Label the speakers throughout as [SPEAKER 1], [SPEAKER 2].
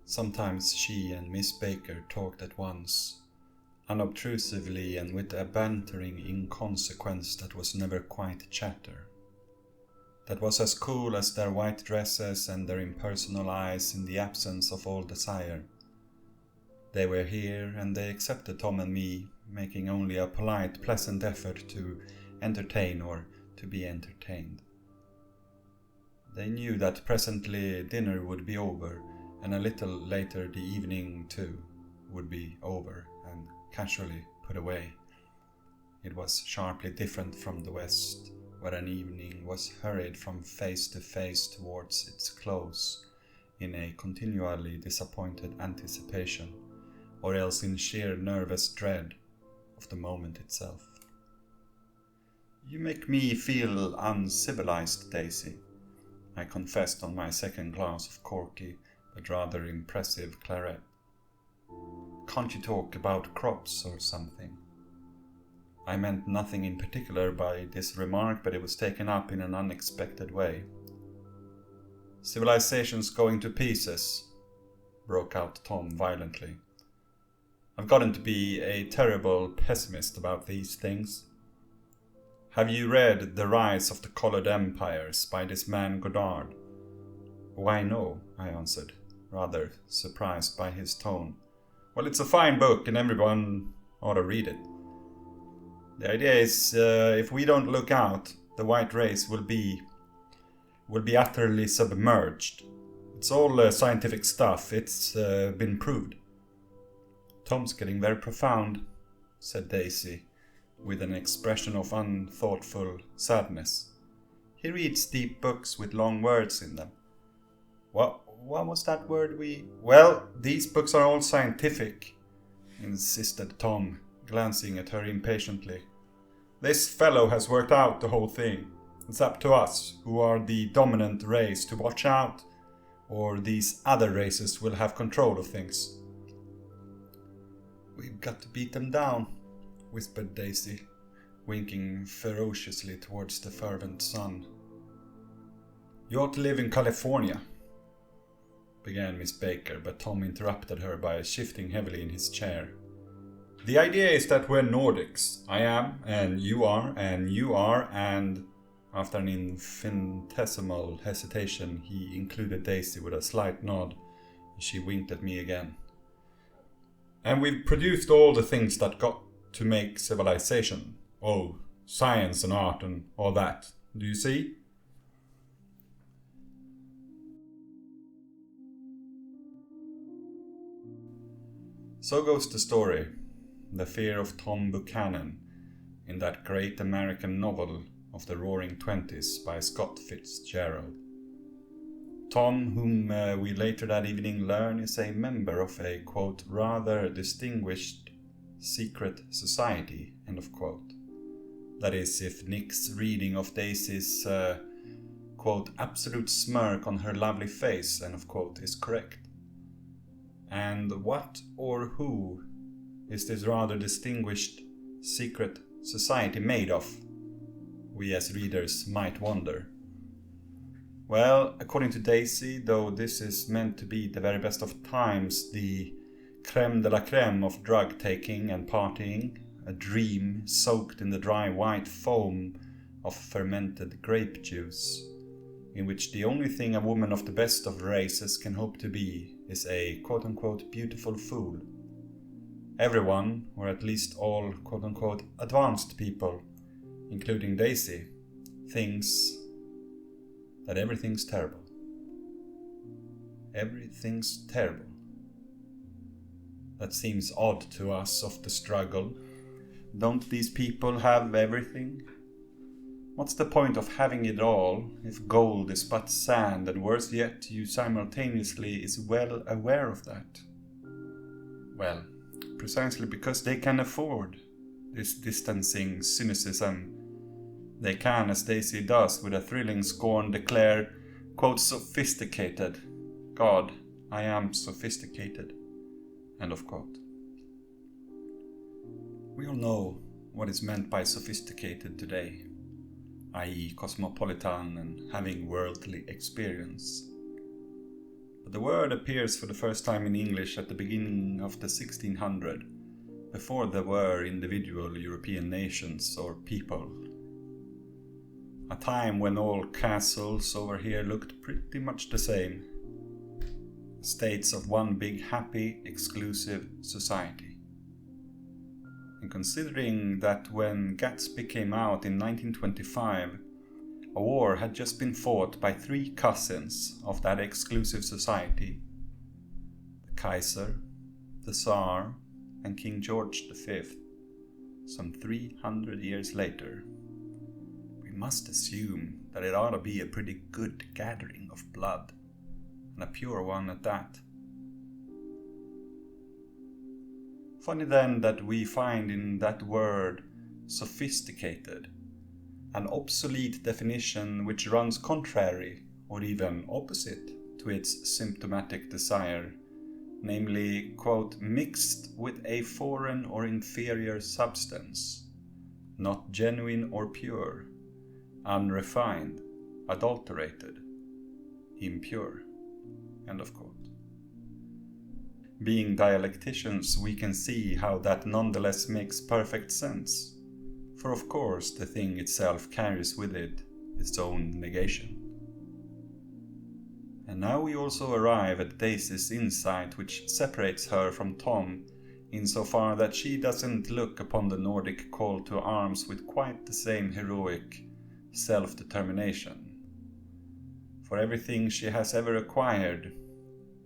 [SPEAKER 1] Sometimes she and Miss Baker talked at once, unobtrusively and with a bantering inconsequence that was never quite chatter. That was as cool as their white dresses and their impersonal eyes in the absence of all desire. They were here and they accepted Tom and me, making only a polite, pleasant effort to entertain or to be entertained. They knew that presently dinner would be over, and a little later the evening too would be over and casually put away. It was sharply different from the West, where an evening was hurried from face to face towards its close in a continually disappointed anticipation, or else in sheer nervous dread of the moment itself. "You make me feel uncivilized, Daisy," I confessed on my second glass of corky but rather impressive claret. "Can't you talk about crops or something?" I meant nothing in particular by this remark, but it was taken up in an unexpected way. "Civilization's going to pieces," broke out Tom violently. "I've gotten to be a terrible pessimist about these things. Have you read The Rise of the Colored Empires by this man Goddard?" "Why no," I answered, rather surprised by his tone. "Well, it's a fine book and everyone ought to read it. The idea is, if we don't look out, the white race will be utterly submerged. It's all scientific stuff, it's been proved." "Tom's getting very profound," said Daisy, with an expression of unthoughtful sadness. "He reads deep books with long words in them." What was that word "Well, these books are all scientific," insisted Tom, glancing at her impatiently. "This fellow has worked out the whole thing. It's up to us, who are the dominant race, to watch out, or these other races will have control of things." "We've got to beat them down," whispered Daisy, winking ferociously towards the fervent sun. "You ought to live in California," began Miss Baker, but Tom interrupted her by shifting heavily in his chair. "The idea is that we're Nordics. I am, and you are, and you are, and..." After an infinitesimal hesitation, he included Daisy with a slight nod, and she winked at me again. "And we've produced all the things that got to make civilization. Oh, science and art and all that. Do you see?" So goes the story, the fear of Tom Buchanan, in that great American novel of the Roaring Twenties by Scott Fitzgerald. Tom, whom we later that evening learn is a member of a, quote, rather distinguished secret society, end of quote. That is, if Nick's reading of Daisy's, quote, absolute smirk on her lovely face, end of quote, is correct. And what or who is this rather distinguished secret society made of? We as readers might wonder. Well, according to Daisy, though this is meant to be the very best of times, the creme de la creme of drug taking and partying, a dream soaked in the dry white foam of fermented grape juice, in which the only thing a woman of the best of races can hope to be is a quote-unquote beautiful fool. Everyone, or at least all quote-unquote advanced people, including Daisy, thinks that everything's terrible. Everything's terrible. That seems odd to us of the struggle. Don't these people have everything? What's the point of having it all if gold is but sand, and worse yet, you simultaneously is well aware of that? Well, precisely because they can afford this distancing cynicism, they can, as Daisy does with a thrilling scorn, declare, quote, sophisticated. God, I am sophisticated, end of quote. We all know what is meant by sophisticated today, i.e. cosmopolitan and having worldly experience. but the word appears for the first time in English at the beginning of the 1600s, before there were individual European nations or people. A time when all castles over here looked pretty much the same. States of one big happy, exclusive society. And considering that when Gatsby came out in 1925, a war had just been fought by 3 cousins of that exclusive society, the Kaiser, the Tsar, and King George V, some 300 years later, we must assume that it ought to be a pretty good gathering of blood, and a pure one at that. Funny then that we find in that word sophisticated an obsolete definition which runs contrary or even opposite to its symptomatic desire, namely, quote, mixed with a foreign or inferior substance, not genuine or pure, unrefined, adulterated, impure, end of quote. Being dialecticians, we can see how that nonetheless makes perfect sense, for of course the thing itself carries with it its own negation. And now we also arrive at Daisy's insight, which separates her from Tom insofar that she doesn't look upon the Nordic call to arms with quite the same heroic self-determination. For everything she has ever acquired,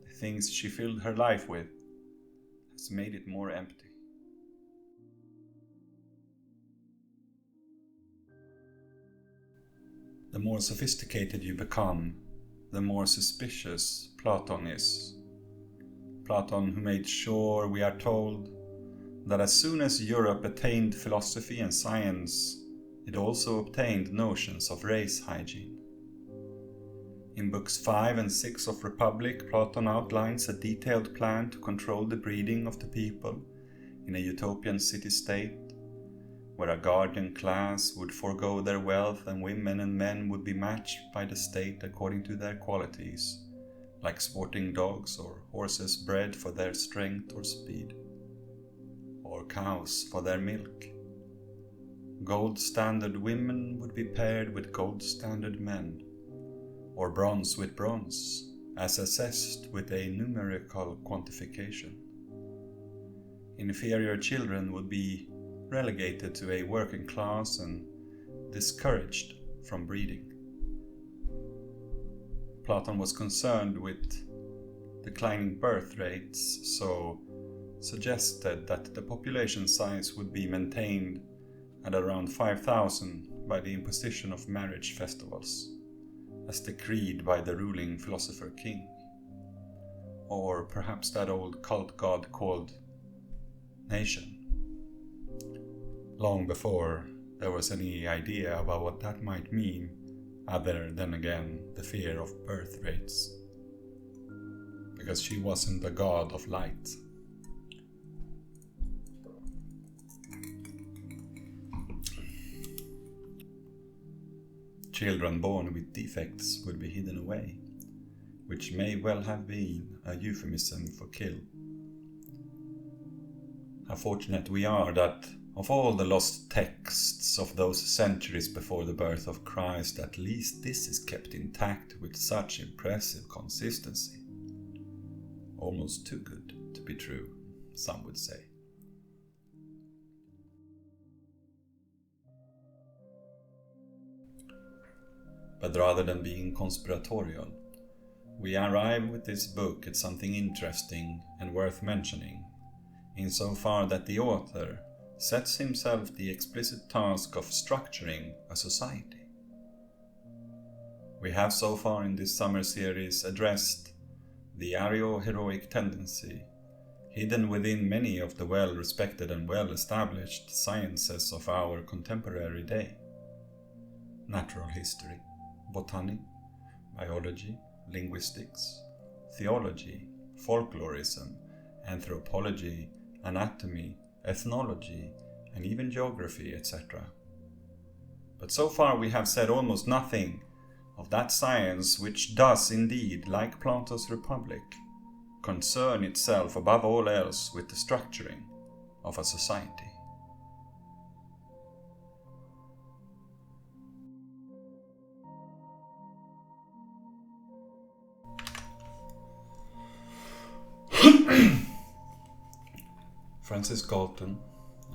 [SPEAKER 1] the things she filled her life with, has made it more empty. The more sophisticated you become, the more suspicious Platon is. Platon, who made sure, we are told, that as soon as Europe attained philosophy and science, it also obtained notions of race hygiene. In books 5 and 6 of Republic, Platon outlines a detailed plan to control the breeding of the people in a utopian city-state, where a guardian class would forego their wealth and women and men would be matched by the state according to their qualities, like sporting dogs or horses bred for their strength or speed, or cows for their milk. Gold standard women would be paired with gold standard men, or bronze with bronze, as assessed with a numerical quantification. Inferior children would be relegated to a working class and discouraged from breeding. Platon was concerned with declining birth rates, so suggested that the population size would be maintained at around 5,000 by the imposition of marriage festivals, as decreed by the ruling philosopher king, or perhaps that old cult god called nation, long before there was any idea about what that might mean, other than again the fear of birth rates, because she wasn't the god of light. Children born with defects would be hidden away, which may well have been a euphemism for kill. How fortunate we are that of all the lost texts of those centuries before the birth of Christ, at least this is kept intact with such impressive consistency. Almost too good to be true, some would say. But rather than being conspiratorial, we arrive with this book at something interesting and worth mentioning, insofar that the author sets himself the explicit task of structuring a society. We have so far in this summer series addressed the areo-heroic tendency hidden within many of the well-respected and well-established sciences of our contemporary day. Natural history, botany, biology, linguistics, theology, folklorism, anthropology, anatomy, ethnology, and even geography, etc. But so far we have said almost nothing of that science which does indeed, like Plato's Republic, concern itself above all else with the structuring of a society. Francis Galton,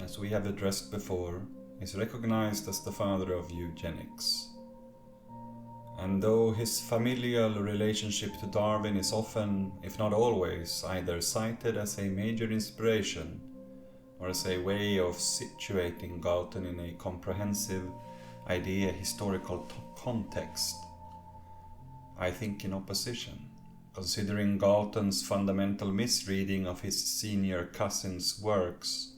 [SPEAKER 1] as we have addressed before, is recognized as the father of eugenics. And though his familial relationship to Darwin is often, if not always, either cited as a major inspiration or as a way of situating Galton in a comprehensive idea historical context, I think in opposition, considering Galton's fundamental misreading of his senior cousin's works,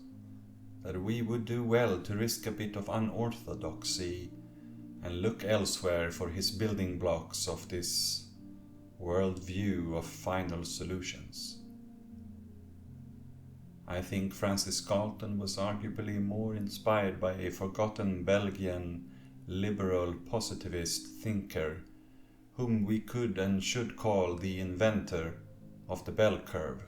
[SPEAKER 1] that we would do well to risk a bit of unorthodoxy and look elsewhere for his building blocks of this worldview of final solutions. I think Francis Galton was arguably more inspired by a forgotten Belgian liberal positivist thinker whom we could and should call the inventor of the bell curve,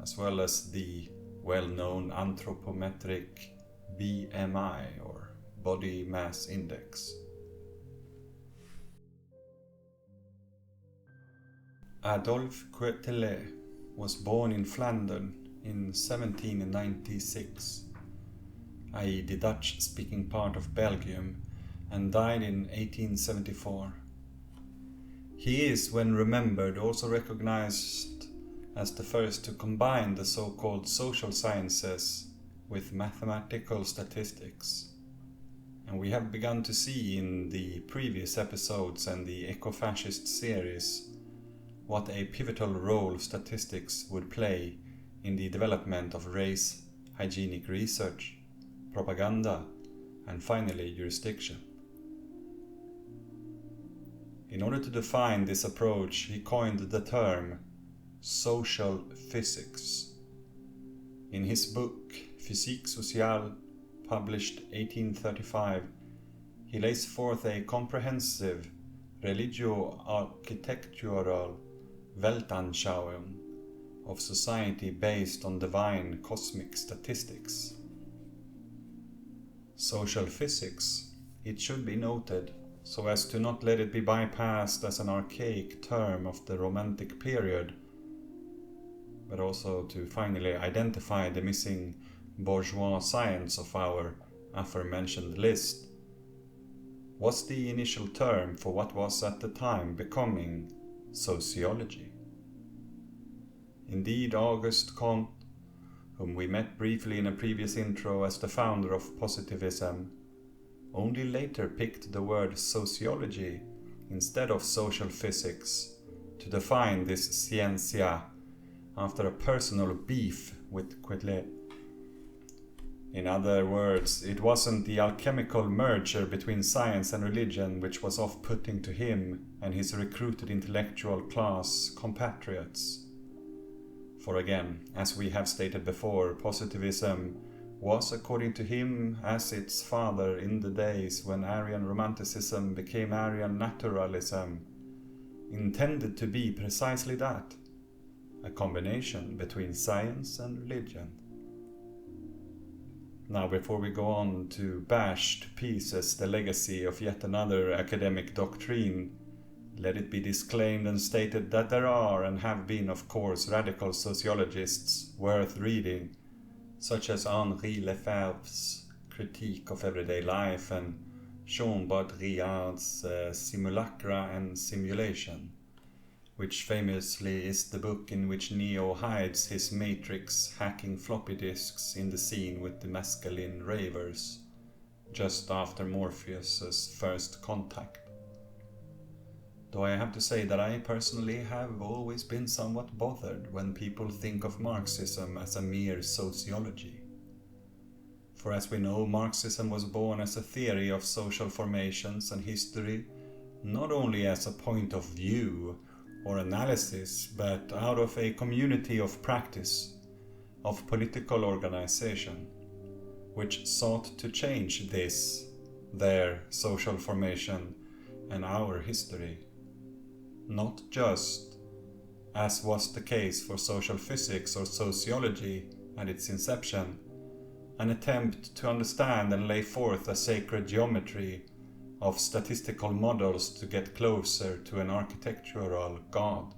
[SPEAKER 1] as well as the well-known anthropometric BMI, or body mass index. Adolphe Quetelet was born in Flanders in 1796, i.e. the Dutch-speaking part of Belgium, and died in 1874. He is, when remembered, also recognized as the first to combine the so-called social sciences with mathematical statistics. And we have begun to see in the previous episodes and the eco-fascist series what a pivotal role statistics would play in the development of race, hygienic research, propaganda, and finally jurisdiction. In order to define this approach, he coined the term social physics. In his book Physique sociale, published 1835, he lays forth a comprehensive religio-architectural Weltanschauung of society based on divine cosmic statistics. Social physics, it should be noted, so as to not let it be bypassed as an archaic term of the Romantic period, but also to finally identify the missing bourgeois science of our aforementioned list, was the initial term for what was at the time becoming sociology. Indeed, Auguste Comte, whom we met briefly in a previous intro as the founder of positivism, only later picked the word sociology instead of social physics to define this scientia after a personal beef with Quetelet. In other words, it wasn't the alchemical merger between science and religion which was off-putting to him and his recruited intellectual class compatriots. For again, as we have stated before, positivism was, according to him, as its father in the days when Aryan Romanticism became Aryan Naturalism, intended to be precisely that, a combination between science and religion. Now, before we go on to bash to pieces the legacy of yet another academic doctrine, let it be disclaimed and stated that there are and have been, of course, radical sociologists worth reading, such as Henri Lefebvre's Critique of Everyday Life and Jean Baudrillard's Simulacra and Simulation, which famously is the book in which Neo hides his matrix hacking floppy disks in the scene with the mescaline ravers, just after Morpheus's first contact. Though I have to say that I personally have always been somewhat bothered when people think of Marxism as a mere sociology. For as we know, Marxism was born as a theory of social formations and history, not only as a point of view or analysis, but out of a community of practice, of political organization, which sought to change this, their social formation and our history, not just, as was the case for social physics or sociology at its inception, an attempt to understand and lay forth a sacred geometry of statistical models to get closer to an architectural god.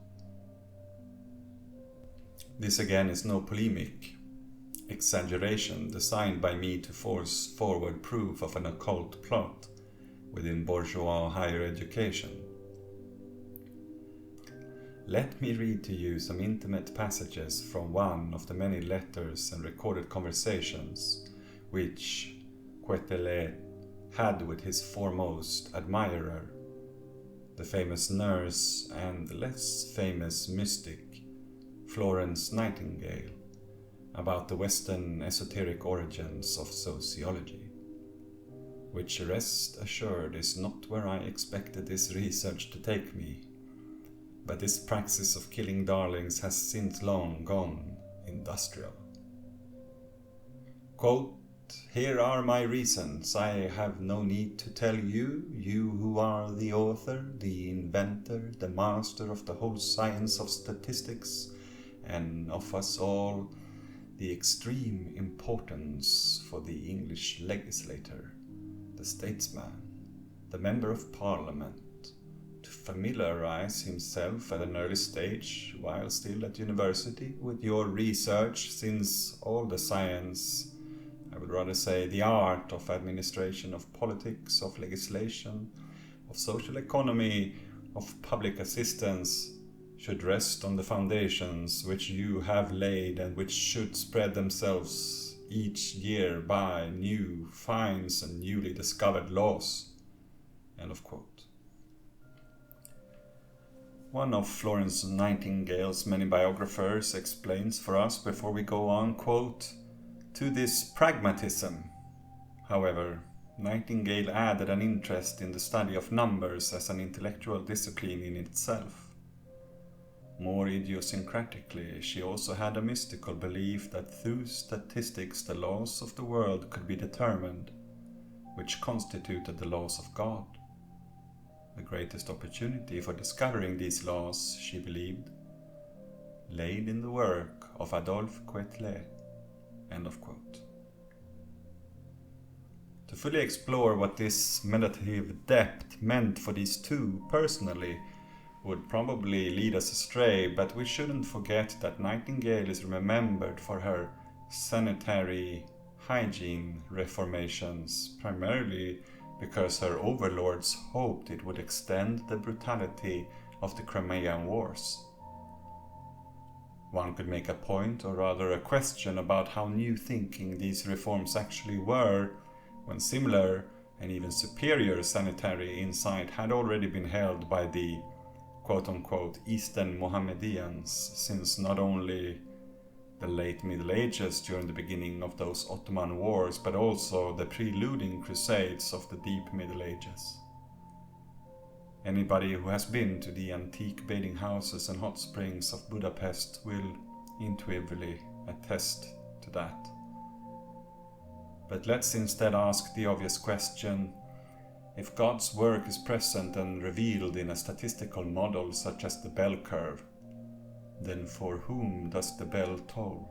[SPEAKER 1] This again is no polemic exaggeration designed by me to force forward proof of an occult plot within bourgeois higher education. Let me read to you some intimate passages from one of the many letters and recorded conversations which Quetelet had with his foremost admirer, the famous nurse and less famous mystic Florence Nightingale, about the Western esoteric origins of sociology, which, rest assured, is not where I expected this research to take me, but this praxis of killing darlings has since long gone industrial. Quote, "Here are my reasons. I have no need to tell you, you who are the author, the inventor, the master of the whole science of statistics, and of us all, the extreme importance for the English legislator, the statesman, the member of parliament, to familiarize himself at an early stage, while still at university, with your research, since all the science, I would rather say the art of administration, of politics, of legislation, of social economy, of public assistance, should rest on the foundations which you have laid and which should spread themselves each year by new finds and newly discovered laws." End of quote. One of Florence Nightingale's many biographers explains for us before we go on, quote, "To this pragmatism, however, Nightingale added an interest in the study of numbers as an intellectual discipline in itself. More idiosyncratically, she also had a mystical belief that through statistics the laws of the world could be determined, which constituted the laws of God. The greatest opportunity for discovering these laws, she believed, laid in the work of Adolphe Quetelet." End of quote. To fully explore what this meditative depth meant for these two personally would probably lead us astray, but we shouldn't forget that Nightingale is remembered for her sanitary hygiene reformations, primarily because her overlords hoped it would extend the brutality of the Crimean Wars. One could make a point, or rather a question, about how new thinking these reforms actually were, when similar and even superior sanitary insight had already been held by the quote-unquote Eastern Mohammedans since not only the late Middle Ages during the beginning of those Ottoman wars, but also the preluding crusades of the deep Middle Ages. Anybody who has been to the antique bathing houses and hot springs of Budapest will intuitively attest to that. But let's instead ask the obvious question: if God's work is present and revealed in a statistical model such as the bell curve, then for whom does the bell toll?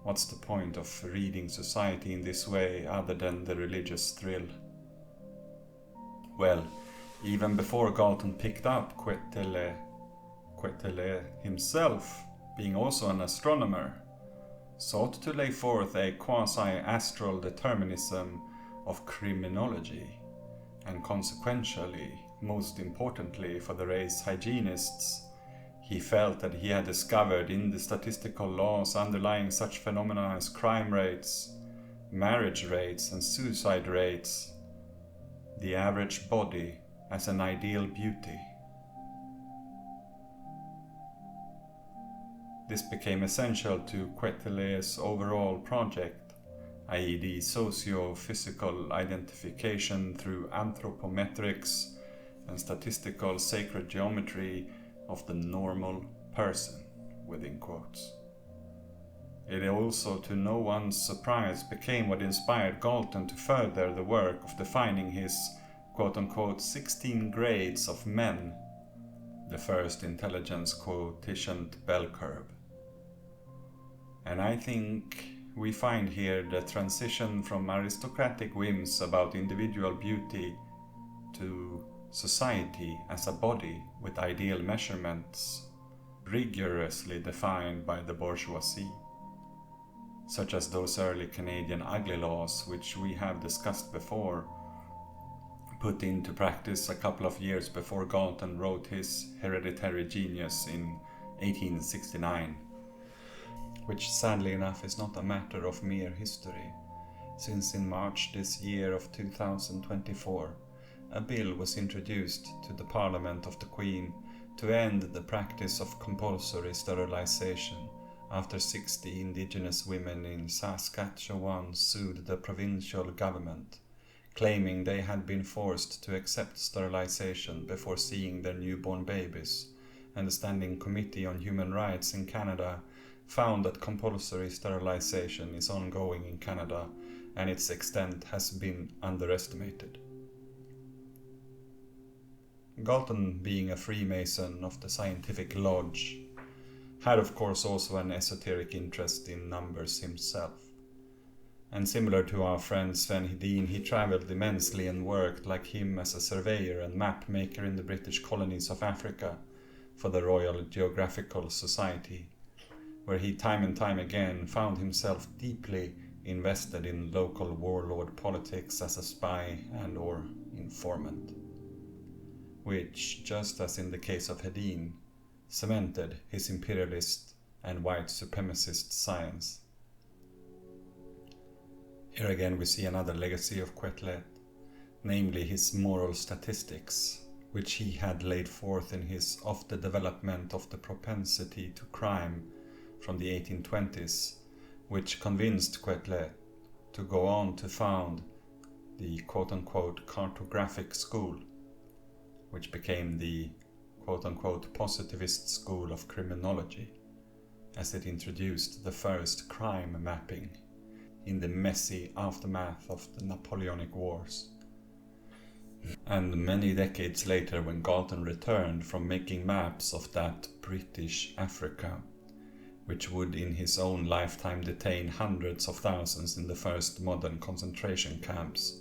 [SPEAKER 1] What's the point of reading society in this way other than the religious thrill? Well, even before Galton picked up Quetelet himself, being also an astronomer, sought to lay forth a quasi-astral determinism of criminology, and consequentially, most importantly for the race hygienists, he felt that he had discovered in the statistical laws underlying such phenomena as crime rates, marriage rates, and suicide rates, the average body as an ideal beauty. This became essential to Quetelet's overall project, i.e. the socio-physical identification through anthropometrics and statistical sacred geometry of the normal person, within quotes. It also, to no one's surprise, became what inspired Galton to further the work of defining his quote-unquote 16 grades of men, the first intelligence quotient bell curve. And I think we find here the transition from aristocratic whims about individual beauty to society as a body with ideal measurements rigorously defined by the bourgeoisie, such as those early Canadian ugly laws which we have discussed before, put into practice a couple of years before Galton wrote his Hereditary Genius in 1869, which sadly enough is not a matter of mere history, since in March this year of 2024 a bill was introduced to the Parliament of the Queen to end the practice of compulsory sterilization after 60 indigenous women in Saskatchewan sued the provincial government, claiming they had been forced to accept sterilization before seeing their newborn babies, and the Standing Committee on Human Rights in Canada found that compulsory sterilization is ongoing in Canada and its extent has been underestimated. Galton, being a Freemason of the Scientific Lodge, had of course also an esoteric interest in numbers himself. And similar to our friend Sven Hedin, he travelled immensely and worked like him as a surveyor and map maker in the British colonies of Africa for the Royal Geographical Society, where he time and time again found himself deeply invested in local warlord politics as a spy and or informant, which, just as in the case of Hedin, cemented his imperialist and white supremacist science. Here again we see another legacy of Quetelet, namely his moral statistics, which he had laid forth in his Of the Development of the Propensity to Crime from the 1820s, which convinced Quetelet to go on to found the quote-unquote cartographic school, which became the quote-unquote positivist school of criminology, as it introduced the first crime mapping in the messy aftermath of the Napoleonic Wars. And many decades later, when Galton returned from making maps of that British Africa, which would in his own lifetime detain hundreds of thousands in the first modern concentration camps,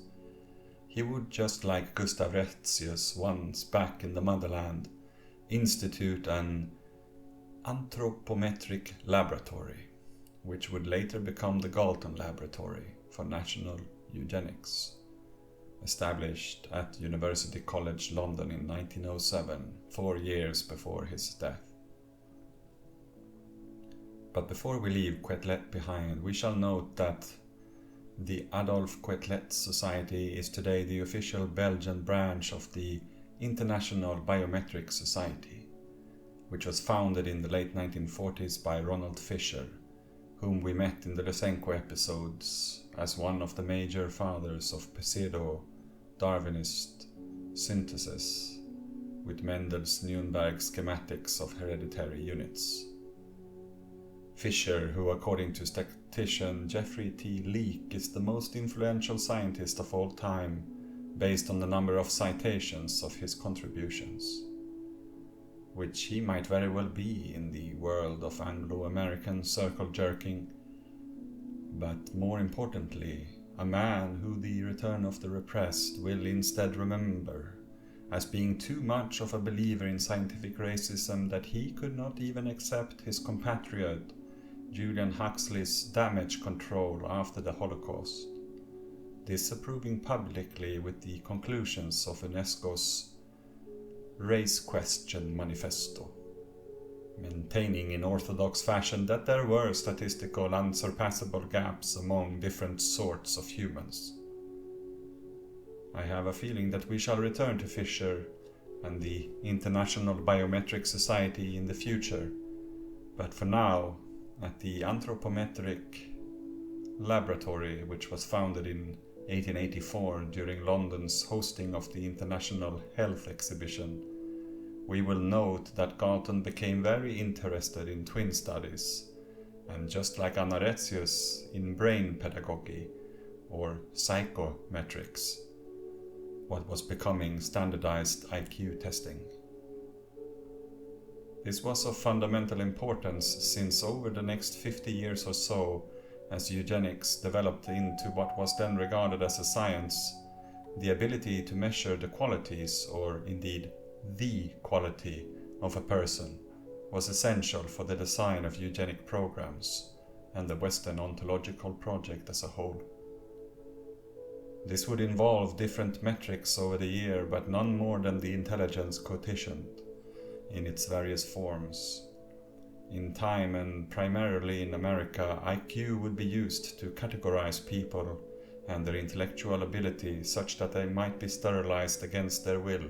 [SPEAKER 1] he would, just like Gustav Retzius once back in the motherland, institute an anthropometric laboratory, which would later become the Galton Laboratory for National Eugenics, established at University College London in 1907, 4 years before his death. But before we leave Quetelet behind, we shall note that the Adolphe Quetelet Society is today the official Belgian branch of the International Biometric Society, which was founded in the late 1940s by Ronald Fisher, whom we met in the Lysenko episodes as one of the major fathers of pseudo-Darwinist synthesis with Mendel's Nuremberg schematics of hereditary units. Fisher, who according to statistician Jeffrey T. Leake is the most influential scientist of all time based on the number of citations of his contributions, which he might very well be in the world of Anglo-American circle jerking, but more importantly, a man who the return of the repressed will instead remember as being too much of a believer in scientific racism that he could not even accept his compatriot Julian Huxley's damage control after the Holocaust, disapproving publicly with the conclusions of UNESCO's Race Question Manifesto, maintaining in orthodox fashion that there were statistical unsurpassable gaps among different sorts of humans. I have a feeling that we shall return to Fisher and the International Biometric Society in the future, but for now, at the Anthropometric Laboratory, which was founded in 1884 during London's hosting of the International Health Exhibition, we will note that Galton became very interested in twin studies and just like anoretius in brain pedagogy or psychometrics, what was becoming standardized IQ testing. This was of fundamental importance since over the next 50 years or so, as eugenics developed into what was then regarded as a science, the ability to measure the qualities, or indeed the quality, of a person was essential for the design of eugenic programs and the Western ontological project as a whole. This would involve different metrics over the year, but none more than the intelligence quotient in its various forms. In time, and primarily in America, IQ would be used to categorize people and their intellectual ability such that they might be sterilized against their will,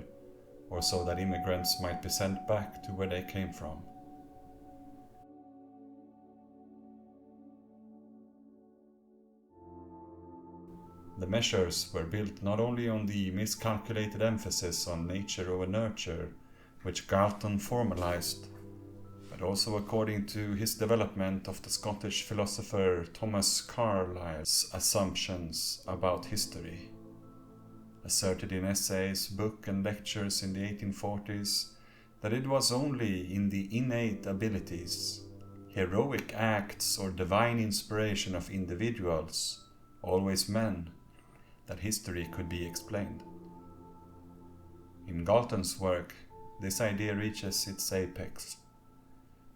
[SPEAKER 1] or so that immigrants might be sent back to where they came from. The measures were built not only on the miscalculated emphasis on nature over nurture, which Galton formalized, but also according to his development of the Scottish philosopher Thomas Carlyle's assumptions about history. Asserted in essays, books and lectures in the 1840s that it was only in the innate abilities, heroic acts or divine inspiration of individuals, always men, that history could be explained. In Galton's work, this idea reaches its apex.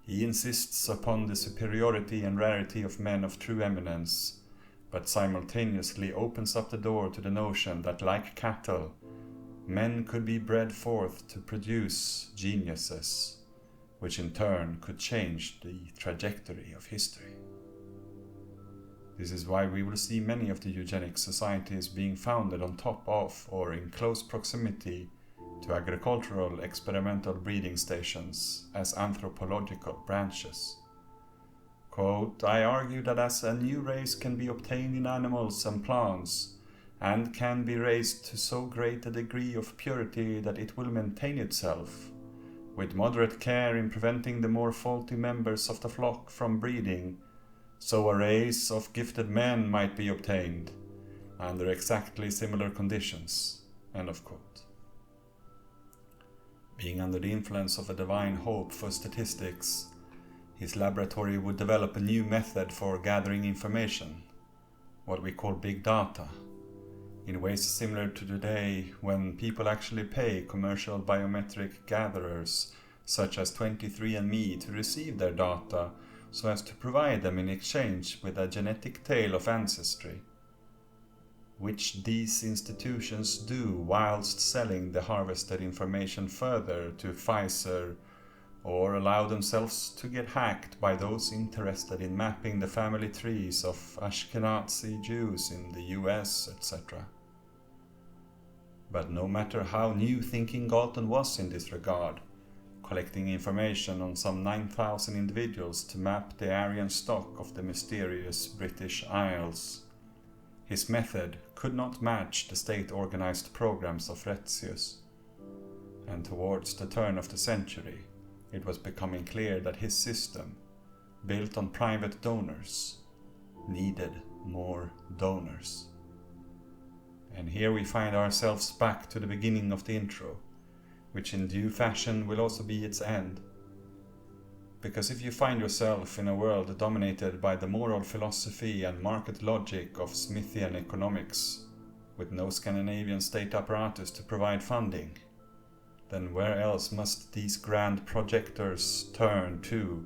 [SPEAKER 1] He insists upon the superiority and rarity of men of true eminence, but simultaneously opens up the door to the notion that, like cattle, men could be bred forth to produce geniuses, which in turn could change the trajectory of history. This is why we will see many of the eugenic societies being founded on top of or in close proximity to agricultural experimental breeding stations as anthropological branches. Quote, "I argue that as a new race can be obtained in animals and plants, and can be raised to so great a degree of purity that it will maintain itself, with moderate care in preventing the more faulty members of the flock from breeding, so a race of gifted men might be obtained, under exactly similar conditions." End of quote. Being under the influence of a divine hope for statistics, his laboratory would develop a new method for gathering information, what we call big data, in ways similar to today when people actually pay commercial biometric gatherers such as 23andMe to receive their data so as to provide them in exchange with a genetic tale of ancestry, which these institutions do whilst selling the harvested information further to Pfizer, or allow themselves to get hacked by those interested in mapping the family trees of Ashkenazi Jews in the US, etc. But no matter how new thinking Galton was in this regard, collecting information on some 9,000 individuals to map the Aryan stock of the mysterious British Isles, his method could not match the state-organized programs of Retzius, and towards the turn of the century, it was becoming clear that his system, built on private donors, needed more donors. And here we find ourselves back to the beginning of the intro, which in due fashion will also be its end. Because if you find yourself in a world dominated by the moral philosophy and market logic of Smithian economics, with no Scandinavian state apparatus to provide funding, then where else must these grand projectors turn to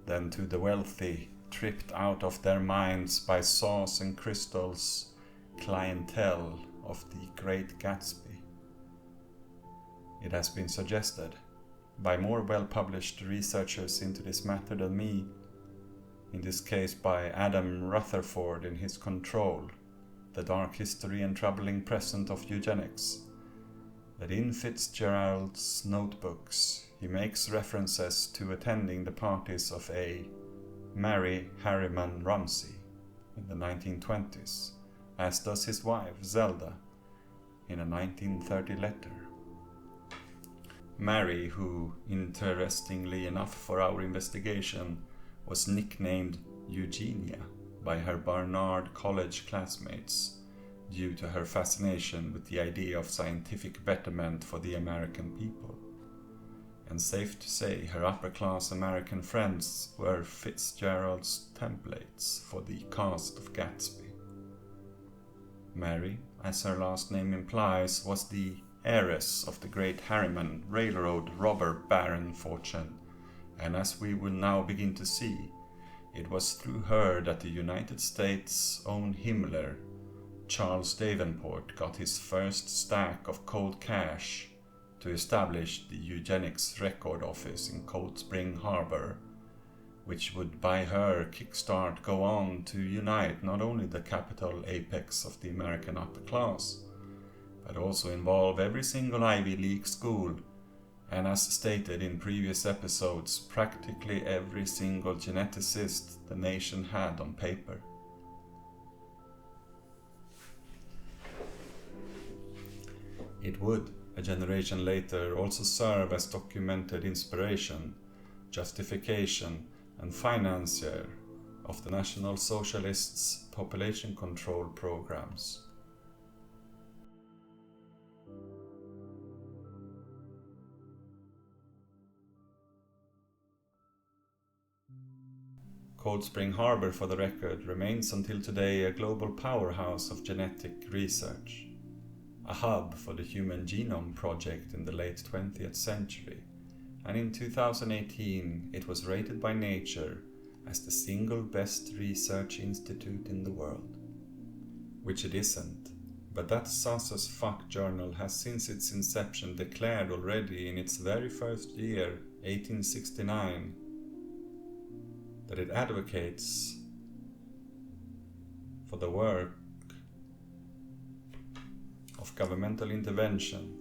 [SPEAKER 1] than to the wealthy, tripped out of their minds by sauce and crystals, clientele of the Great Gatsby? It has been suggested by more well-published researchers into this matter than me, in this case by Adam Rutherford in his Control, The Dark History and Troubling Present of Eugenics, that in Fitzgerald's notebooks he makes references to attending the parties of a Mary Harriman Rumsey in the 1920s, as does his wife Zelda in a 1930 letter. Mary, who, interestingly enough for our investigation, was nicknamed Eugenia by her Barnard College classmates due to her fascination with the idea of scientific betterment for the American people. And safe to say, her upper-class American friends were Fitzgerald's templates for the cast of Gatsby. Mary, as her last name implies, was the heiress of the great Harriman railroad robber baron fortune, and as we will now begin to see, it was through her that the United States' own Himmler, Charles Davenport, got his first stack of cold cash to establish the Eugenics Record Office in Cold Spring Harbor, which would by her kickstart go on to unite not only the capital apex of the American upper class, but also involve every single Ivy League school, and as stated in previous episodes, practically every single geneticist the nation had on paper. It would, a generation later, also serve as documented inspiration, justification, and financier of the National Socialists' population control programs. Cold Spring Harbor, for the record, remains until today a global powerhouse of genetic research, a hub for the Human Genome Project in the late 20th century, and in 2018 it was rated by Nature as the single best research institute in the world. Which it isn't, but that sus as fuck journal has since its inception declared already in its very first year, 1869, that it advocates for the work of governmental intervention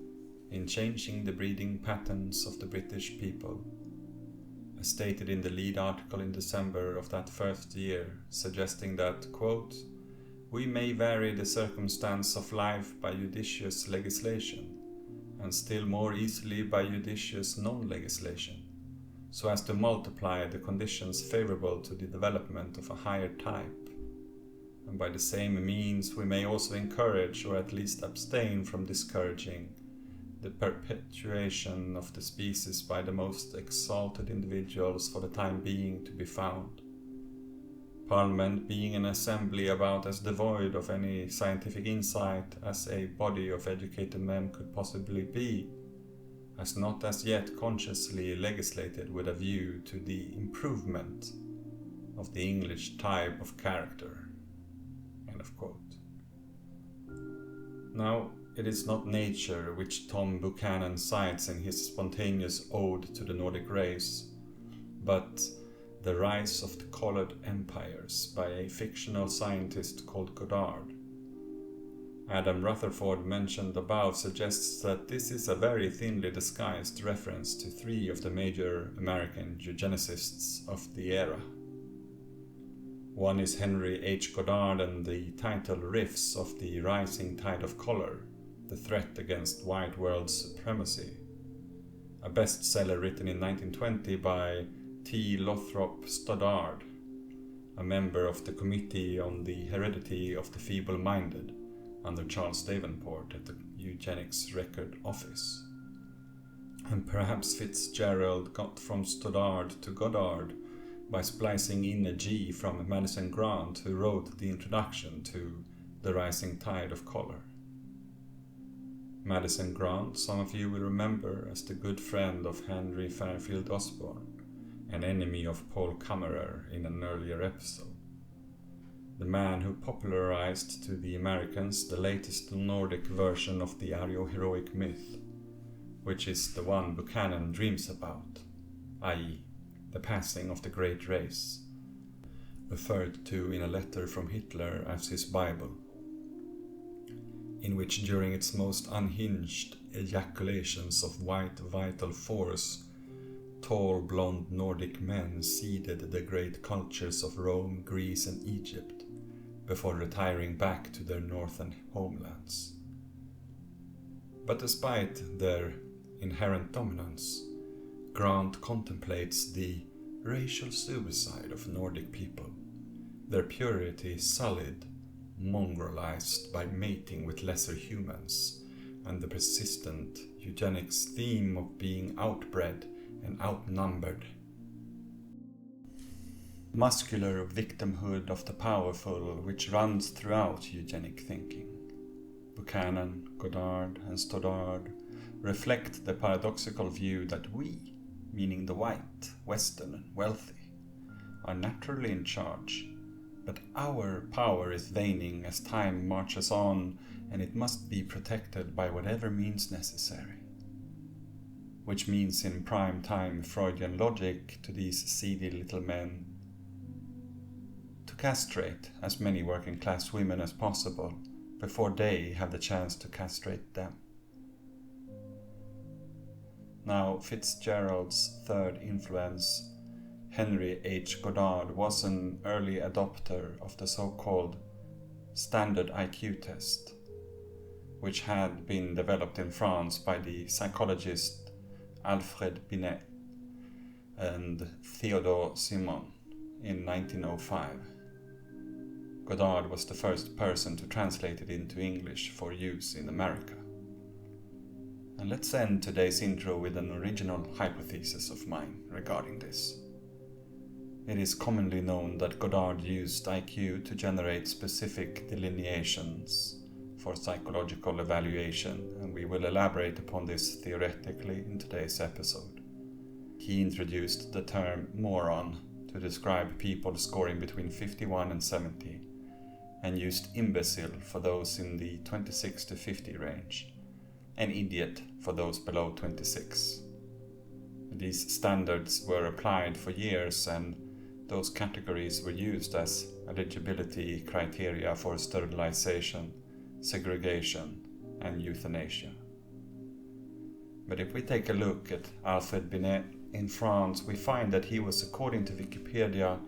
[SPEAKER 1] in changing the breeding patterns of the British people, as stated in the lead article in December of that first year, suggesting that, quote, "We may vary the circumstance of life by judicious legislation, and still more easily by judicious non-legislation, so as to multiply the conditions favorable to the development of a higher type. And by the same means we may also encourage, or at least abstain from discouraging, the perpetuation of the species by the most exalted individuals for the time being to be found. Parliament being an assembly about as devoid of any scientific insight as a body of educated men could possibly be, has not as yet consciously legislated with a view to the improvement of the English type of character." End of quote. Now, it is not nature which Tom Buchanan cites in his spontaneous ode to the Nordic race, but The Rise of the Colored Empires by a fictional scientist called Goddard. Adam Rutherford mentioned above suggests that this is a very thinly disguised reference to three of the major American eugenicists of the era. One is Henry H. Goddard and the title riffs of The Rising Tide of Color, The Threat Against White World Supremacy, a bestseller written in 1920 by T. Lothrop Stoddard, a member of the Committee on the Heredity of the Feeble-Minded under Charles Davenport at the Eugenics Record Office. And perhaps Fitzgerald got from Stoddard to Goddard by splicing in a G from Madison Grant, who wrote the introduction to The Rising Tide of Color. Madison Grant, some of you will remember as the good friend of Henry Fairfield Osborn, an enemy of Paul Kammerer in an earlier episode. The man who popularized to the Americans the latest Nordic version of the Aryo-heroic myth, which is the one Buchanan dreams about, i.e., the passing of the great race, referred to in a letter from Hitler as his Bible, in which during its most unhinged ejaculations of white vital force, tall blonde Nordic men seeded the great cultures of Rome, Greece and Egypt, before retiring back to their northern homelands. But despite their inherent dominance, Grant contemplates the racial suicide of Nordic people, their purity sullied, mongrelized by mating with lesser humans, and the persistent eugenics theme of being outbred and outnumbered. Muscular victimhood of the powerful, which runs throughout eugenic thinking. Buchanan, Goddard, and Stoddard reflect the paradoxical view that we, meaning the white, Western, and wealthy, are naturally in charge, but our power is waning as time marches on, and it must be protected by whatever means necessary. Which means in prime time Freudian logic to these seedy little men to castrate as many working class women as possible before they have the chance to castrate them. Now, Fitzgerald's third influence, Henry H. Goddard, was an early adopter of the so-called standard IQ test, which had been developed in France by the psychologist Alfred Binet and Theodore Simon in 1905. Goddard was the first person to translate it into English for use in America. And let's end today's intro with an original hypothesis of mine regarding this. It is commonly known that Goddard used IQ to generate specific delineations for psychological evaluation, and we will elaborate upon this theoretically in today's episode. He introduced the term moron to describe people scoring between 51 and 70, and used imbecile for those in the 26 to 50 range, and idiot for those below 26. These standards were applied for years, and those categories were used as eligibility criteria for sterilization, segregation, and euthanasia. But if we take a look at Alfred Binet in France, we find that he was, according to Wikipedia,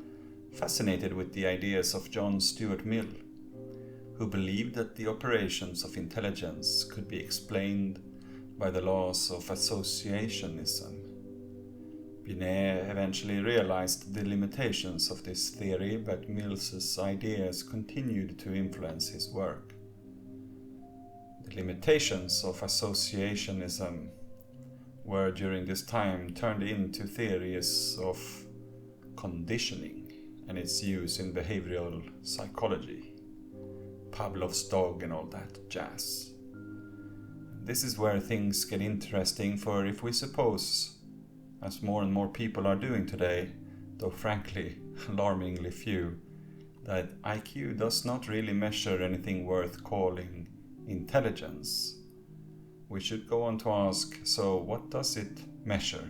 [SPEAKER 1] fascinated with the ideas of John Stuart Mill, who believed that the operations of intelligence could be explained by the laws of associationism. Binet eventually realized the limitations of this theory, but Mill's ideas continued to influence his work. The limitations of associationism were during this time turned into theories of conditioning and its use in behavioral psychology, Pavlov's dog and all that jazz. This is where things get interesting, for if we suppose, as more and more people are doing today, though frankly alarmingly few, that IQ does not really measure anything worth calling intelligence, we should go on to ask, so what does it measure?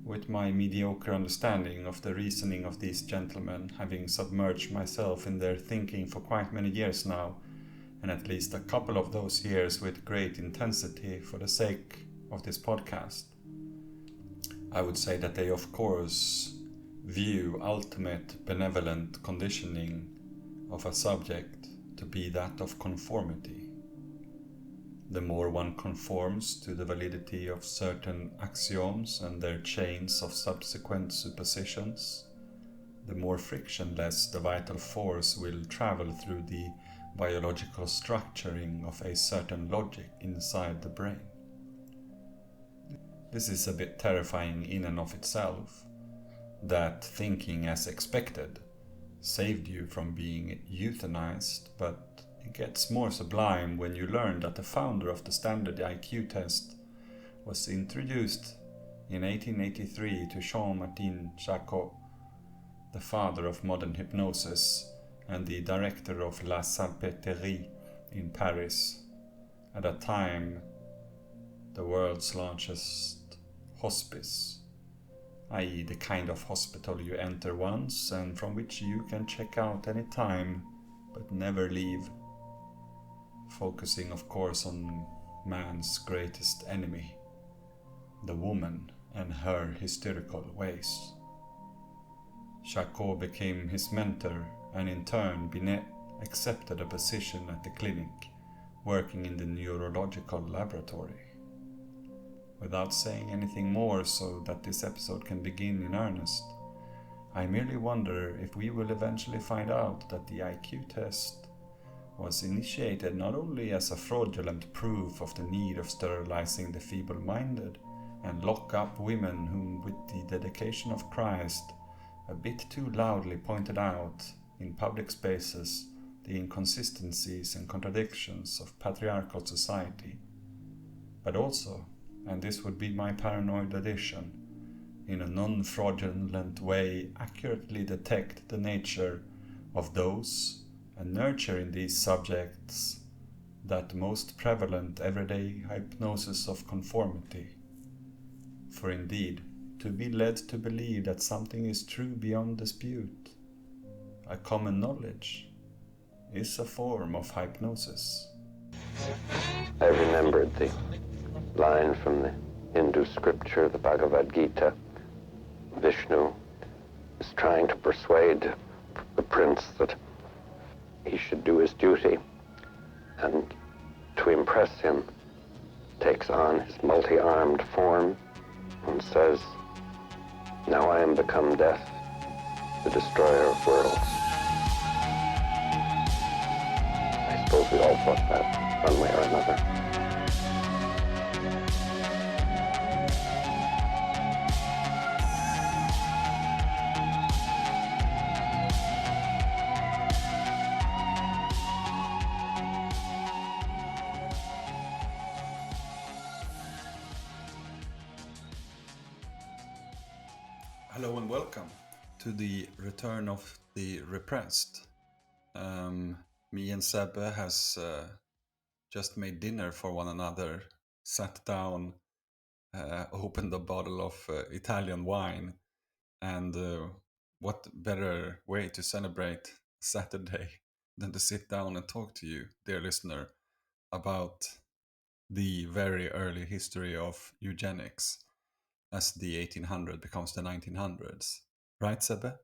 [SPEAKER 1] With my mediocre understanding of the reasoning of these gentlemen, having submerged myself in their thinking for quite many years now, and at least a couple of those years with great intensity for the sake of this podcast, I would say that they of course view ultimate benevolent conditioning of a subject to be that of conformity. The more one conforms to the validity of certain axioms and their chains of subsequent suppositions, the more frictionless the vital force will travel through the biological structuring of a certain logic inside the brain. This is a bit terrifying in and of itself, that thinking as expected saved you from being euthanized, but it gets more sublime when you learn that the founder of the standard IQ test was introduced in 1883 to Jean-Martin Charcot, the father of modern hypnosis and the director of La Salpêterie in Paris, at a time the world's largest hospice, i.e. the kind of hospital you enter once and from which you can check out any time but never leave, focusing of course on man's greatest enemy, the woman and her hysterical ways. Charcot became his mentor, and in turn Binet accepted a position at the clinic, working in the neurological laboratory. without saying anything more so that this episode can begin in earnest, I merely wonder if we will eventually find out that the IQ test was initiated not only as a fraudulent proof of the need of sterilizing the feeble-minded and lock up women whom, with the dedication of Christ, a bit too loudly pointed out in public spaces the inconsistencies and contradictions of patriarchal society, but also, and this would be my paranoid addition, in a non-fraudulent way accurately detect the nature of those and nurture in these subjects that most prevalent everyday hypnosis of conformity. For indeed, to be led to believe that something is true beyond dispute, a common knowledge, is a form of hypnosis.
[SPEAKER 2] I remembered the line from the Hindu scripture, the Bhagavad Gita. Vishnu is trying to persuade the prince that he should do his duty, and to impress him takes on his multi-armed form and says, "Now I am become death, the destroyer of worlds." I suppose we all thought that one way or another.
[SPEAKER 1] Hello and welcome to the return of the repressed. Me and Sebbe has just made dinner for one another, sat down, opened a bottle of Italian wine, and what better way to celebrate Saturday than to sit down and talk to you, dear listener, about the very early history of eugenics as the 1800 becomes the 1900s. Right, Sebbe?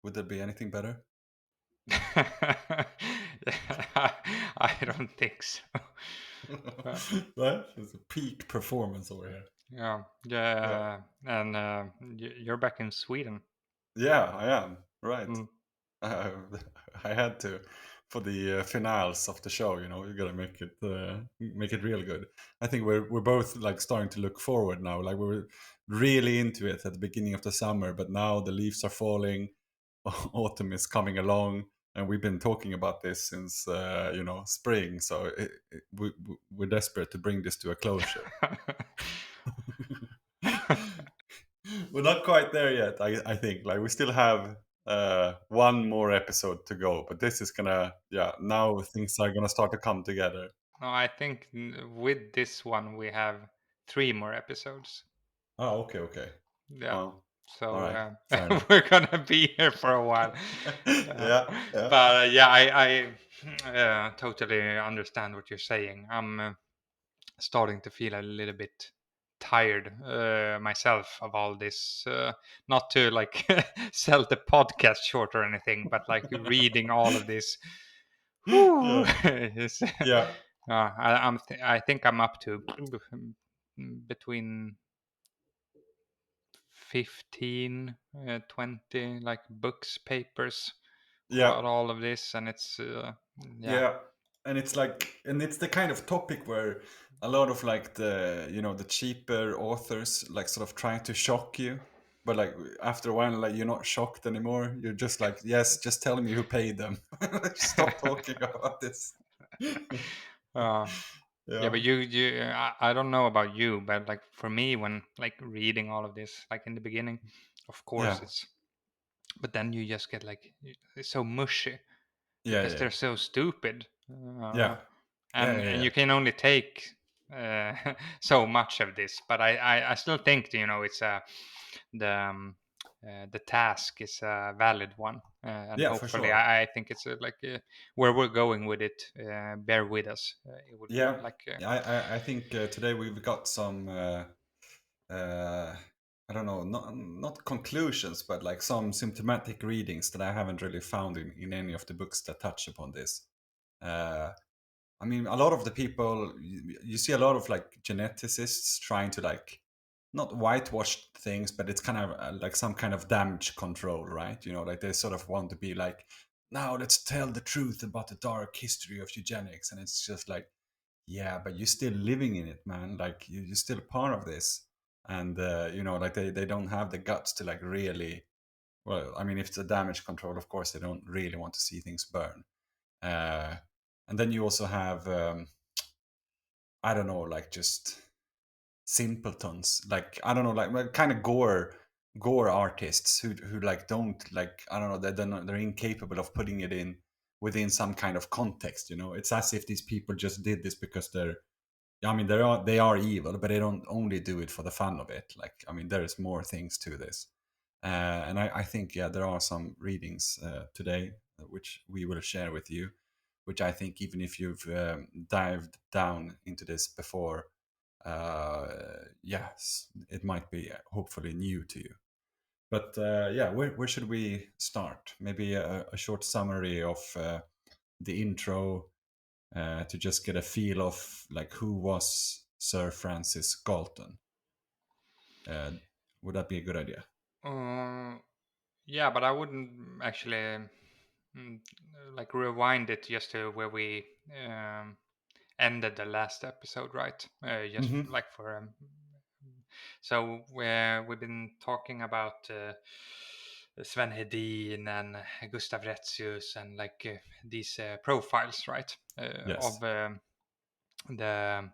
[SPEAKER 1] Would there be anything better?
[SPEAKER 3] I don't think so.
[SPEAKER 1] Right? It's a peak performance over here.
[SPEAKER 3] Yeah. And you're back in Sweden.
[SPEAKER 1] Yeah, I am. Right.
[SPEAKER 3] Mm.
[SPEAKER 1] Uh, I had to for the finales of the show. You know, you gotta make it real good. I think we're both like starting to look forward now. Like we were really into it at the beginning of the summer, but now the leaves are falling, autumn is coming along, and we've been talking about this since spring. So we're desperate to bring this to a closure. We're not quite there yet. I think like we still have one more episode to go, but this is gonna now things are gonna start to come together.
[SPEAKER 3] No, I think with this one we have 3 more episodes.
[SPEAKER 1] Oh, okay.
[SPEAKER 3] Yeah.
[SPEAKER 1] Well, all
[SPEAKER 3] So
[SPEAKER 1] right, fair enough.
[SPEAKER 3] we're gonna be here for a while.
[SPEAKER 1] Yeah.
[SPEAKER 3] But I totally understand what you're saying. I'm starting to feel a little bit tired myself of all this. Not to like sell the podcast short or anything, but like reading all of this. Whew,
[SPEAKER 1] Yeah.
[SPEAKER 3] I think I'm up to between 15, 20 like books, papers
[SPEAKER 1] Yeah.
[SPEAKER 3] about all of this, and it's
[SPEAKER 1] Yeah, and it's like, and it's the kind of topic where a lot of like the cheaper authors like sort of trying to shock you, but like after a while, like you're not shocked anymore. You're just like, yes, just tell me who paid them. Stop talking about this.
[SPEAKER 3] uh, yeah,
[SPEAKER 1] Yeah,
[SPEAKER 3] but I don't know about you, but like for me, when like reading all of this, like in the beginning, of
[SPEAKER 1] yeah,
[SPEAKER 3] course it's, but then you just get like it's so mushy
[SPEAKER 1] yeah,
[SPEAKER 3] because
[SPEAKER 1] yeah,
[SPEAKER 3] they're so stupid,
[SPEAKER 1] yeah, yeah,
[SPEAKER 3] and
[SPEAKER 1] yeah,
[SPEAKER 3] you can only take uh, so much of this. But I still think it's the um, the task is a valid one, and
[SPEAKER 1] yeah, for
[SPEAKER 3] hopefully
[SPEAKER 1] sure.
[SPEAKER 3] I think it's where we're going with it. Bear with us. It will
[SPEAKER 1] Yeah,
[SPEAKER 3] like
[SPEAKER 1] yeah. I think today we've got some. Uh, I don't know, not conclusions, but like some symptomatic readings that I haven't really found in any of the books that touch upon this. Uh, I mean, a lot of the people, you see a lot of like geneticists trying to like not whitewash things, but it's kind of like some kind of damage control, right? You know, like they sort of want to be like, now let's tell the truth about the dark history of eugenics. And it's just like, yeah, but you're still living in it, man. Like you're still part of this. And, you know, like they don't have the guts to like really, well, I mean, if it's a damage control, of course, they don't really want to see things burn. Uh, and then you also have, I don't know, like just simpletons, like I don't know, like kind of gore artists who like don't like I don't know, they're incapable of putting it in within some kind of context. You know, it's as if these people just did this because they're. I mean, they are evil, but they don't only do it for the fun of it. Like, I mean, there is more things to this, and I think yeah, there are some readings today which we will share with you, which I think even if you've dived down into this before, yes, it might be hopefully new to you. But yeah, where should we start? Maybe a short summary of the intro to just get a feel of like who was Sir Francis Galton. Uh, would that be a good idea?
[SPEAKER 3] Uh, yeah, but I wouldn't actually mm, like rewind it just to where we ended the last episode, right? Just
[SPEAKER 1] Hmm.
[SPEAKER 3] like for so we've been talking about Sven Hedin and Gustav Retzius and like these profiles, right?
[SPEAKER 1] Yes.
[SPEAKER 3] Of the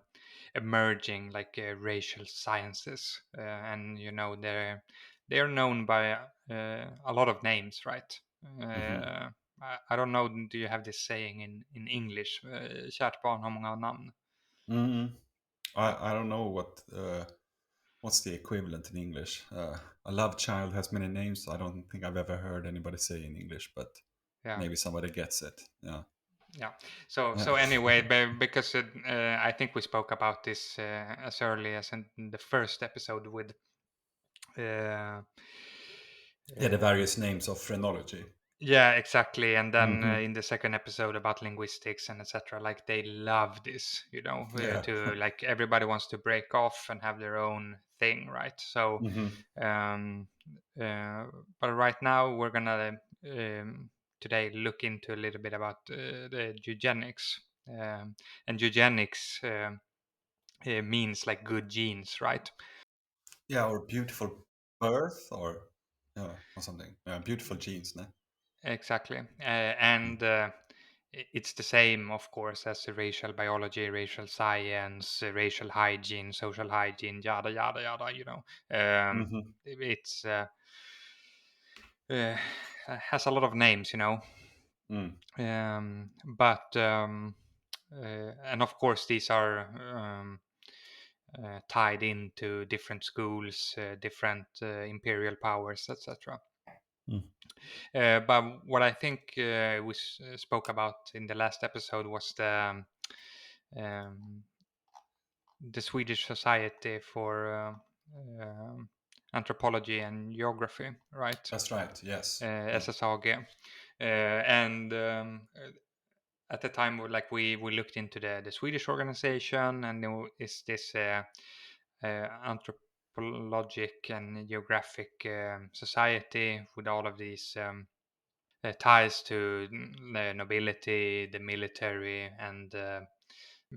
[SPEAKER 3] emerging like racial sciences, and you know they're known by a lot of names, right?
[SPEAKER 1] Hmm.
[SPEAKER 3] I don't know. Do you have this saying in English? Kärt barn har många namn.
[SPEAKER 1] Hmm. I don't know what's the equivalent in English. A love child has many names. I don't think I've ever heard anybody say in English, but
[SPEAKER 3] Yeah.
[SPEAKER 1] maybe somebody gets it. Yeah.
[SPEAKER 3] Yeah. So
[SPEAKER 1] Yeah.
[SPEAKER 3] so anyway, because I think we spoke about this as early as in the first episode with uh,
[SPEAKER 1] Yeah, the
[SPEAKER 3] uh,
[SPEAKER 1] various names of phrenology.
[SPEAKER 3] yeah, exactly. And then
[SPEAKER 1] Hmm.
[SPEAKER 3] in the second episode about linguistics and etc., like they love this, you know,
[SPEAKER 1] Yeah.
[SPEAKER 3] to like everybody wants to break off and have their own thing, right? So,
[SPEAKER 1] Hmm.
[SPEAKER 3] um, uh, but right now we're gonna today look into a little bit about the eugenics, and eugenics means like good genes, right?
[SPEAKER 1] Yeah, or beautiful birth, or yeah, or something. Yeah, beautiful genes, no?
[SPEAKER 3] Exactly.
[SPEAKER 1] Mm.
[SPEAKER 3] And it's the same, of course, as racial biology, racial science, racial hygiene, social hygiene, yada, yada, yada, you know.
[SPEAKER 1] Mhm.
[SPEAKER 3] It's uh, has a lot of names, you know.
[SPEAKER 1] Mm.
[SPEAKER 3] But and of course, these are tied into different schools, different imperial powers, etc.
[SPEAKER 1] Mm.
[SPEAKER 3] But what I think we spoke about in the last episode was um, the Swedish Society for Anthropology and Geography, right?
[SPEAKER 1] That's right. Yes. Yeah.
[SPEAKER 3] SSAG. And at the time, like we looked into the Swedish organization, and there is this anthropologic and geographic society with all of these ties to the nobility, the military, and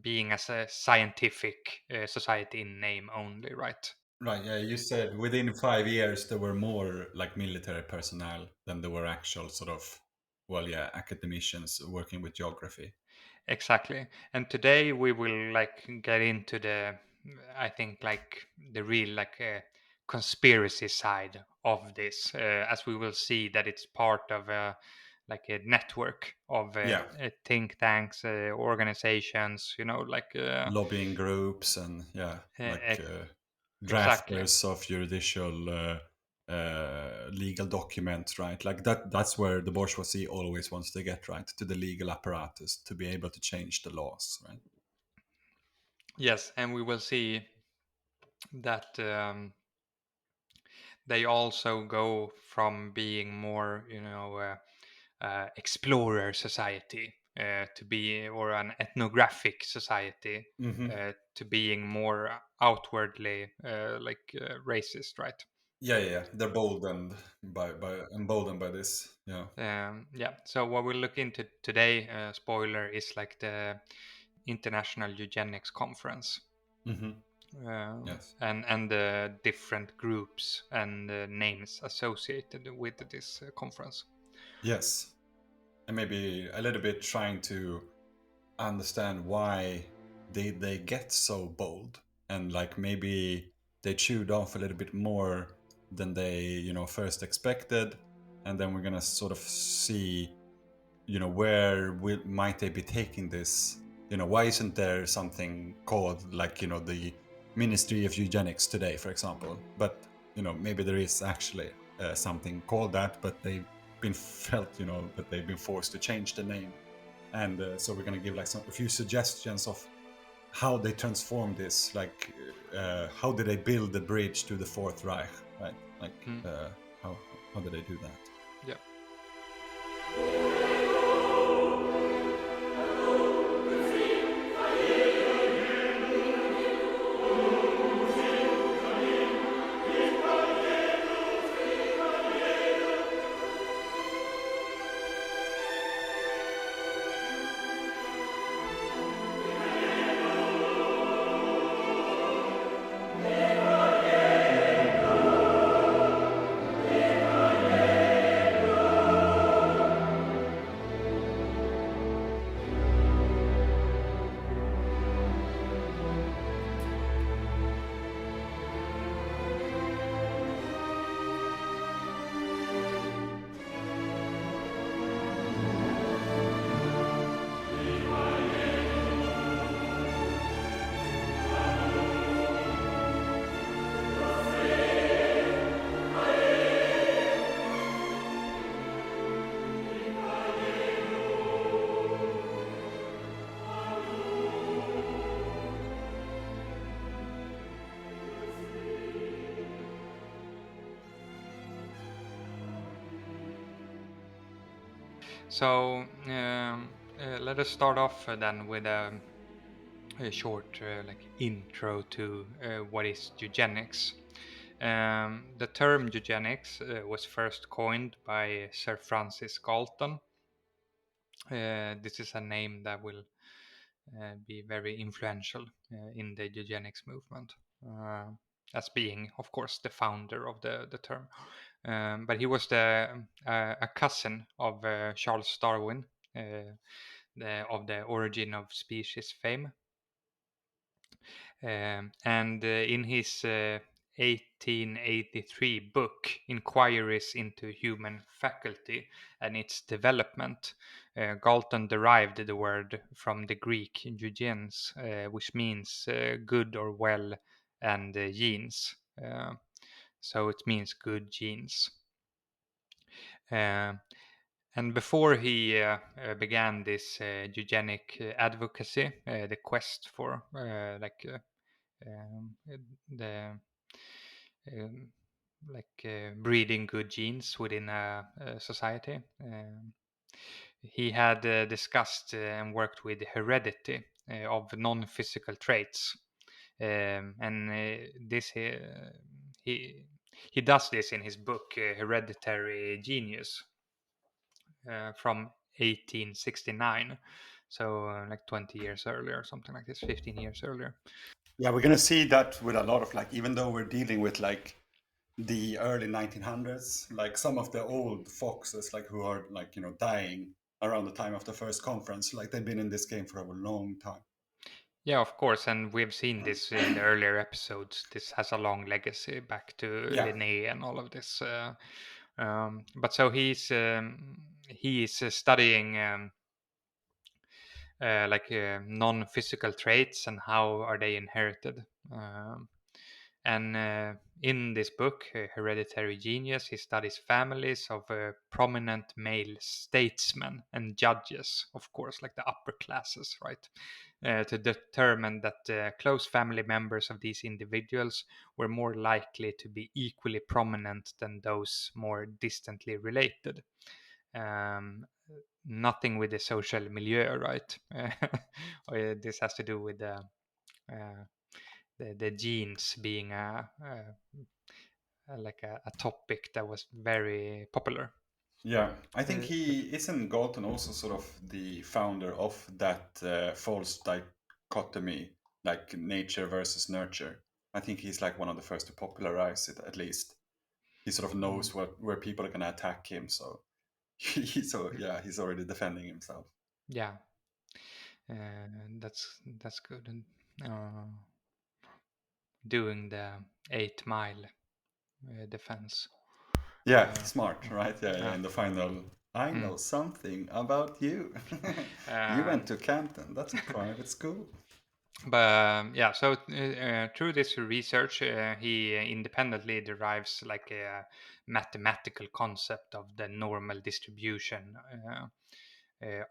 [SPEAKER 3] being as a scientific society in name only, right?
[SPEAKER 1] Right. Yeah. You said within 5 years there were more like military personnel than there were actual sort of, well, yeah, academicians working with geography.
[SPEAKER 3] Exactly. And today we will like get into I think like the real like conspiracy side of this, as we will see that it's part of like a network of
[SPEAKER 1] Yeah.
[SPEAKER 3] think tanks, organizations, you know, like
[SPEAKER 1] Lobbying groups and yeah, like
[SPEAKER 3] exactly.
[SPEAKER 1] drafters of judicial legal documents, right? Like that's where the bourgeoisie always wants to get, right? To the legal apparatus to be able to change the laws, right?
[SPEAKER 3] Yes, and we will see that they also go from being more, you know, explorer society to be, or an ethnographic society, to being more outwardly racist, right?
[SPEAKER 1] Yeah. They're emboldened by this. Yeah.
[SPEAKER 3] Yeah. So what we'll look into today, spoiler, is like the International Eugenics Conference.
[SPEAKER 1] Yes.
[SPEAKER 3] And the different groups and names associated with this conference.
[SPEAKER 1] Yes. And maybe a little bit trying to understand why they get so bold, and like maybe they chewed off a little bit more than they first expected, and then we're gonna sort of see where might they be taking this. Why isn't there something called like the Ministry of Eugenics today, for example? But maybe there is actually something called that, but they've been felt that they've been forced to change the name. And so we're going to give like a few suggestions of how they transformed this, like how did they build the bridge to the Fourth Reich, right? Like how did they do that?
[SPEAKER 3] Yeah. So let us start off then with a short intro to what is eugenics. The term eugenics was first coined by Sir Francis Galton. This is a name that will be very influential in the eugenics movement, as being, of course, the founder of the term. But he was a cousin of Charles Darwin, of the Origin of Species fame. And in his 1883 book, Inquiries into Human Faculty and its Development, Galton derived the word from the Greek eugens, which means good or well, and genes. So it means good genes. And before he began this eugenic advocacy, the quest for the breeding good genes within a society, he had discussed and worked with heredity of non-physical traits, and this he does this in his book Hereditary Genius, from 1869, so like 20 years earlier, something like this, 15 years earlier.
[SPEAKER 1] Yeah, we're gonna see that with a lot of like, even though we're dealing with like the early 1900s, like some of the old foxes, like who are like dying around the time of the first conference, like they've been in this game for a long time.
[SPEAKER 3] Yeah, of course, and we've seen this in the earlier episodes. This has a long legacy back to Linné and all of this. But so he's studying non-physical traits and how are they inherited. And in this book, Hereditary Genius, he studies families of prominent male statesmen and judges, of course, like the upper classes, right? To determine that close family members of these individuals were more likely to be equally prominent than those more distantly related. nothing with the social milieu, right? This has to do with the genes being like a topic that was very popular.
[SPEAKER 1] Yeah, I think
[SPEAKER 3] Uh,
[SPEAKER 1] isn't Galton also sort of the founder of that false dichotomy, like nature versus nurture. I think he's like one of the first to popularize it. At least he sort of knows where people are going to attack him. So he's already defending himself.
[SPEAKER 3] yeah, that's good. And doing the 8 Mile defense.
[SPEAKER 1] Yeah, smart,
[SPEAKER 3] Mm,
[SPEAKER 1] right? Yeah, yeah.
[SPEAKER 3] yeah.
[SPEAKER 1] In the final, I
[SPEAKER 3] Mm.
[SPEAKER 1] know something about you. You
[SPEAKER 3] Uh,
[SPEAKER 1] went to Canton. That's a private school.
[SPEAKER 3] but yeah, so through this research, he independently derives like a mathematical concept of the normal distribution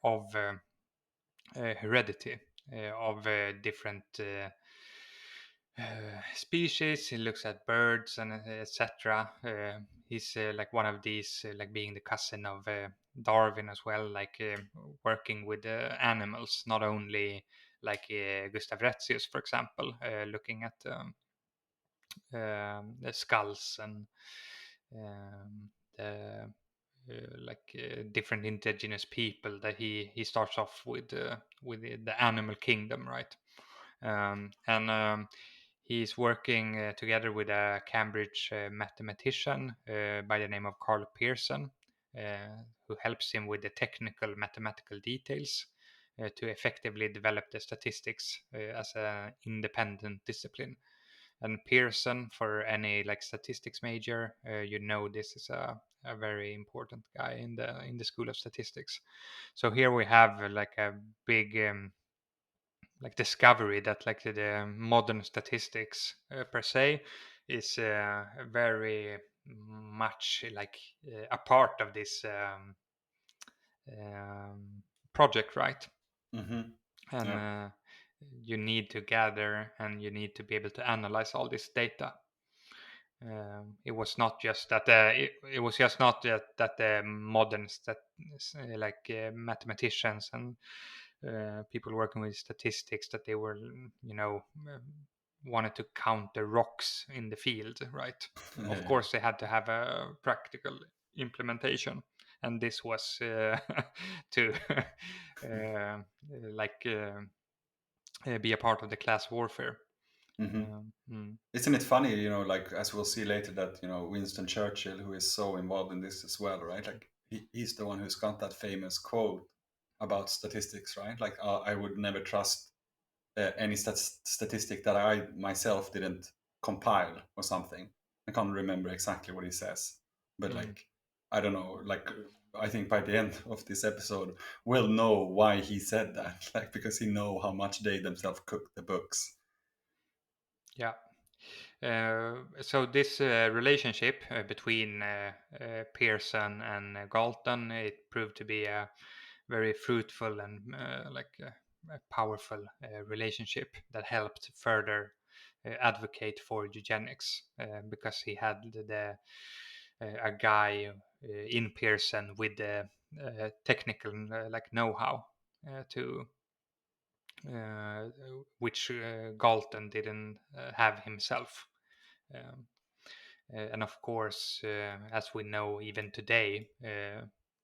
[SPEAKER 3] of heredity of different species. He looks at birds and etc. He's like one of these, like being the cousin of Darwin as well, like working with animals, not only like Gustav Retzius, for example, looking at the skulls and the different indigenous people that he starts off with the animal kingdom, right? And he's working together with a Cambridge mathematician by the name of Carl Pearson, who helps him with the technical mathematical details to effectively develop the statistics as an independent discipline. And Pearson, for any like statistics major, this is a very important guy in the school of statistics. So here we have like a big like discovery that like the modern statistics per se is very much like a part of this um, project, right?
[SPEAKER 1] Mm-hmm.
[SPEAKER 3] And
[SPEAKER 1] Yeah.
[SPEAKER 3] you need to gather and you need to be able to analyze all this data. It was not just that it was just not that the modern mathematicians and people working with statistics that they were wanted to count the rocks in the field, right? Of
[SPEAKER 1] Yeah.
[SPEAKER 3] course they had to have a practical implementation, and this was to uh, like be a part of the class warfare.
[SPEAKER 1] Mm-hmm.
[SPEAKER 3] Mm,
[SPEAKER 1] Isn't it funny, like as we'll see later, that Winston Churchill, who is so involved in this as well, right? Like he's the one who's got that famous quote about statistics, right? Like I would never trust any statistic that I myself didn't compile or something. I can't remember exactly what he says, but
[SPEAKER 3] mm.
[SPEAKER 1] like I don't know. Like I think by the end of this episode, we'll know why he said that, like because he know how much they themselves cook the books.
[SPEAKER 3] Yeah. So this relationship between Pearson and Galton, it proved to be a very fruitful and a powerful relationship that helped further advocate for eugenics because he had a guy in Pearson with the technical like know-how to uh, which Galton didn't have himself. Um, and of course, as we know even today,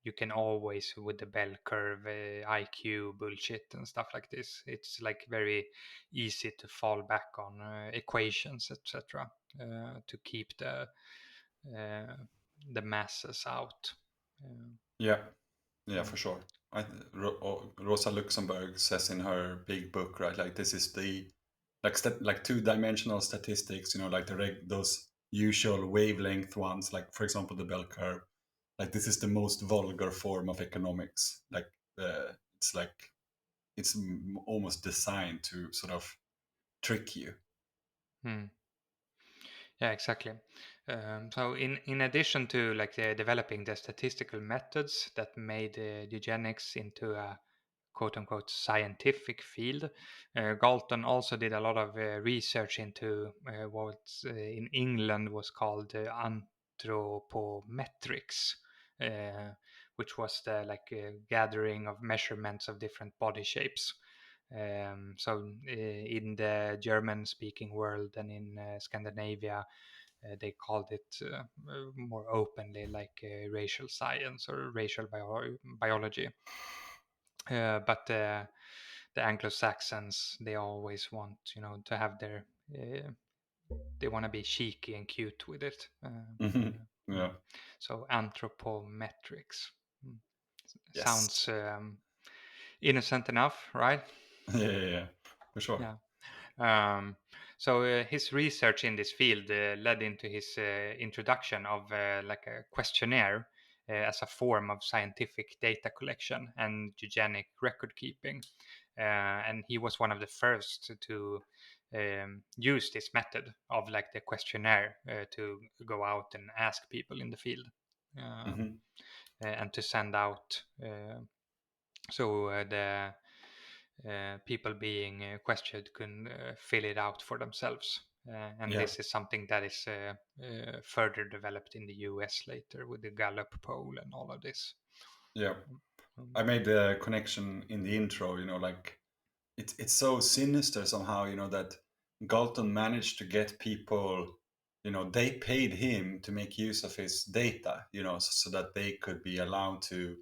[SPEAKER 3] you can always, with the bell curve, IQ bullshit and stuff like this, it's like very easy to fall back on equations, etc., to keep uh, the masses out. Uh,
[SPEAKER 1] Yeah, yeah,
[SPEAKER 3] mm,
[SPEAKER 1] for sure. Rosa Luxemburg says in her big book, right? Like this is the like two-dimensional statistics. Like those usual wavelength ones. Like for example, the bell curve. Like this is the most vulgar form of economics. Like it's like almost designed to sort of trick you.
[SPEAKER 3] mm. Yeah, exactly. So in addition to like developing the statistical methods that made eugenics into a quote unquote scientific field, Galton also did a lot of research into what in England was called anthropometrics, uh, which was the gathering of measurements of different body shapes. So in the German-speaking world and in Scandinavia, they called it more openly racial science or racial biology. But the Anglo-Saxons, they always want, to have their, they want to be cheeky and cute with it.
[SPEAKER 1] Yeah.
[SPEAKER 3] So anthropometrics
[SPEAKER 1] Yes.
[SPEAKER 3] sounds innocent enough, right?
[SPEAKER 1] Yeah, for sure.
[SPEAKER 3] Yeah. So his research in this field led into his introduction of a questionnaire as a form of scientific data collection and eugenic record keeping. And he was one of the first to use this method of the questionnaire to go out and ask people in the field and to send out the people being questioned can fill it out for themselves. And this is something that is further developed in the US later with the Gallup poll and all of this.
[SPEAKER 1] Yeah. I made the connection in the intro, it's so sinister somehow, that Galton managed to get people, they paid him to make use of his data, so that they could be allowed to,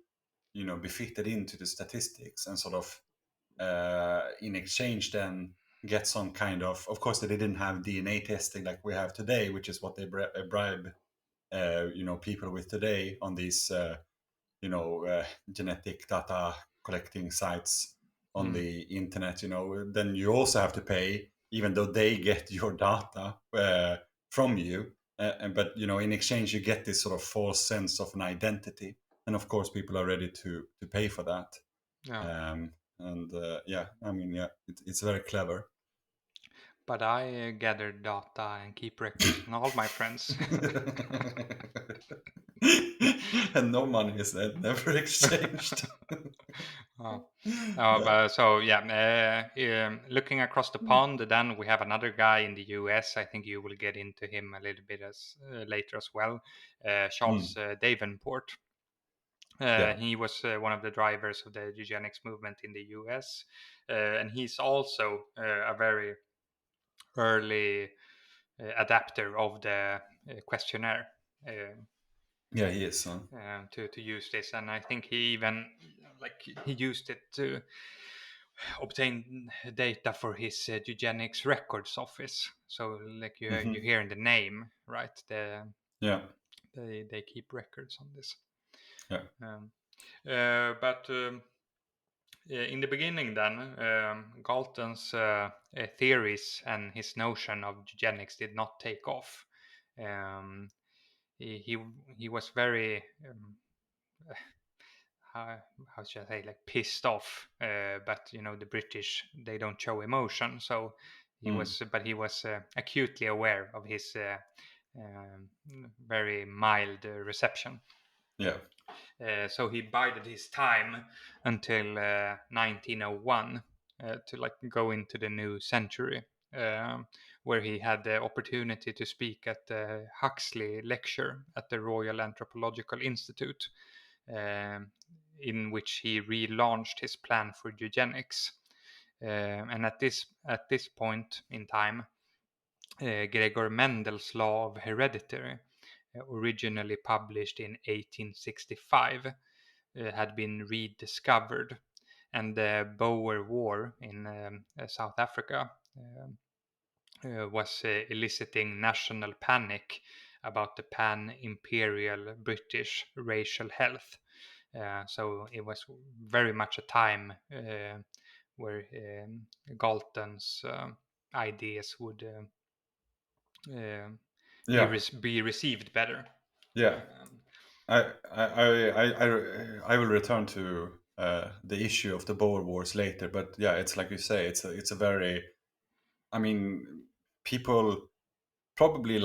[SPEAKER 1] be fitted into the statistics and sort of in exchange then get some kind of course they didn't have DNA testing like we have today, which is what they bribe people with today on these genetic data collecting sites on the internet. Then you also have to pay, even though they get your data from you, but in exchange you get this sort of false sense of an identity, and of course people are ready to pay for that. It's very clever.
[SPEAKER 3] But I gather data and keep records on all my friends.
[SPEAKER 1] And no money is never exchanged.
[SPEAKER 3] Looking across the pond, then we have another guy in the US. I think you will get into him a little bit later as well. Charles Davenport. He was one of the drivers of the eugenics movement in the US, and he's also a very early adapter of the questionnaire.
[SPEAKER 1] Yeah, he is.
[SPEAKER 3] To use this, and I think he even he used it to obtain data for his eugenics records office. So you hear in the name, right? They keep records on this. But in the beginning, then Galton's theories and his notion of eugenics did not take off. He was very how should I say, pissed off. But the British, they don't show emotion, so he was acutely aware of his very mild reception.
[SPEAKER 1] Yeah.
[SPEAKER 3] So he bided his time until 1901 to go into the new century, where he had the opportunity to speak at the Huxley lecture at the Royal Anthropological Institute, in which he relaunched his plan for eugenics. And at this point in time, Gregor Mendel's law of heredity, originally published in 1865, had been rediscovered, and the Boer War in South Africa was eliciting national panic about the pan-imperial British racial health. So it was very much a time where Galton's ideas would be received better.
[SPEAKER 1] Yeah. I will return to the issue of the Boer Wars later, but yeah, it's like you say, it's a very, people probably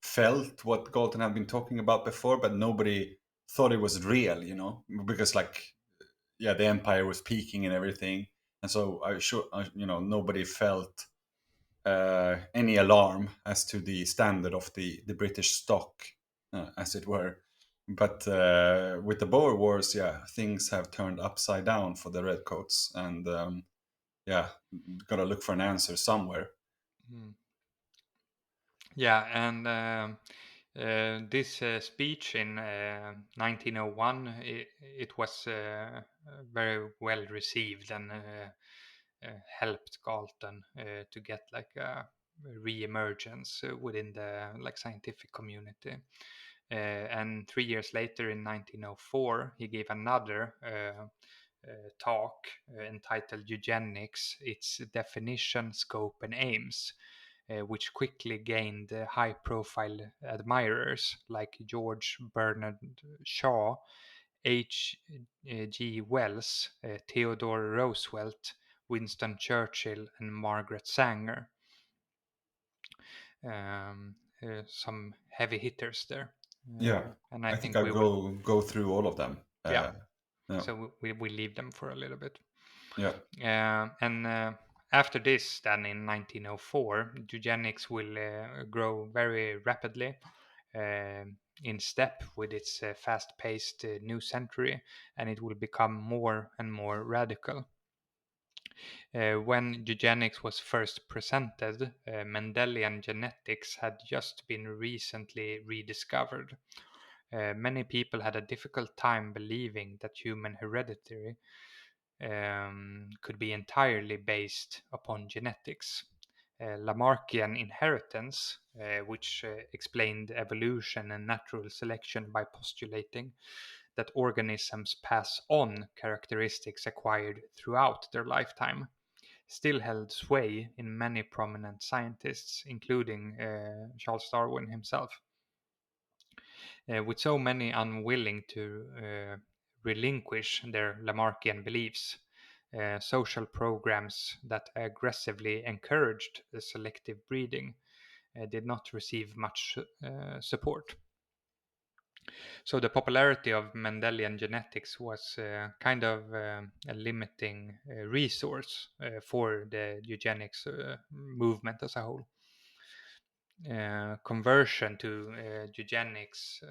[SPEAKER 1] felt what Galton had been talking about before, but nobody thought it was real, because the empire was peaking and everything, and so nobody felt any alarm as to the standard of the British stock, as it were. But with the Boer Wars, yeah, things have turned upside down for the redcoats, and yeah, gotta look for an answer somewhere.
[SPEAKER 3] Mm. Yeah, and this speech in 1901, it was very well received and helped Galton to get like a re-emergence within the like scientific community. And 3 years later, in 1904, he gave another talk entitled Eugenics, Its Definition, Scope and Aims, which quickly gained high profile admirers like George Bernard Shaw, H.G. Wells, Theodore Roosevelt, Winston Churchill, and Margaret Sanger. Some heavy hitters there.
[SPEAKER 1] Yeah,
[SPEAKER 3] And I
[SPEAKER 1] I think
[SPEAKER 3] think
[SPEAKER 1] I'll
[SPEAKER 3] we will,
[SPEAKER 1] go through all of them.
[SPEAKER 3] yeah.
[SPEAKER 1] Yeah,
[SPEAKER 3] So we leave them for a little bit.
[SPEAKER 1] yeah,
[SPEAKER 3] And after this, then in 1904, eugenics will grow very rapidly in step with its fast-paced new century, and it will become more and more radical. When eugenics was first presented, Mendelian genetics had just been recently rediscovered. Many people had a difficult time believing that human heredity could be entirely based upon genetics. Lamarckian inheritance, which explained evolution and natural selection by postulating that organisms pass on characteristics acquired throughout their lifetime, still held sway in many prominent scientists, including Charles Darwin himself. With so many unwilling to relinquish their Lamarckian beliefs, social programs that aggressively encouraged selective breeding did not receive much support. So the popularity of Mendelian genetics was kind of a limiting resource for the eugenics movement as a whole. Conversion to eugenics,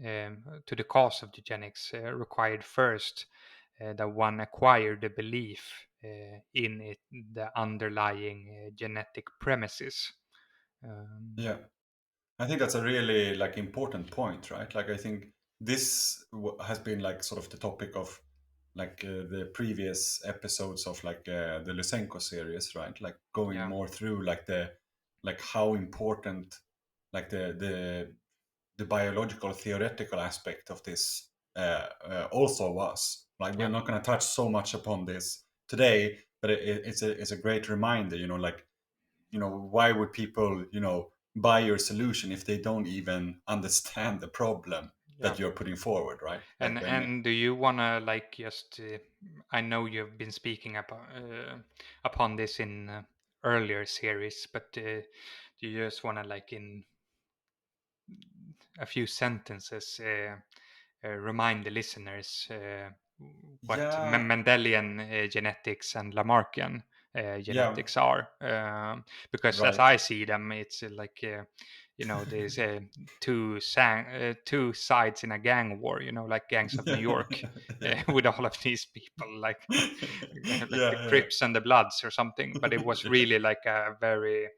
[SPEAKER 3] to the cause of eugenics, required first that one acquired the belief in it, the underlying genetic premises.
[SPEAKER 1] yeah. I think that's a really like important point, right? Like I think this has been like sort of the topic of like the previous episodes of like the Lysenko series, right? Like going
[SPEAKER 3] Yeah,
[SPEAKER 1] more through like the like how important like the biological theoretical aspect of this also was. Like we're
[SPEAKER 3] yeah,
[SPEAKER 1] not going to touch so much upon this today, but it's a great reminder. Like why would people buy your solution if they don't even understand the problem
[SPEAKER 3] yeah.
[SPEAKER 1] that you're putting forward, right? Like when
[SPEAKER 3] And do you wanna like just? I know you've been speaking upon this in earlier series, but do you just wanna like in a few sentences remind the listeners what
[SPEAKER 1] yeah
[SPEAKER 3] Mendelian genetics and Lamarckian
[SPEAKER 1] yeah
[SPEAKER 3] genetics are, because as
[SPEAKER 1] right
[SPEAKER 3] I see them, it's like there's two sides in a gang war, like gangs of New York,
[SPEAKER 1] yeah
[SPEAKER 3] with all of these people, like like the
[SPEAKER 1] yeah
[SPEAKER 3] Crips and the Bloods or something. But it was really like a very,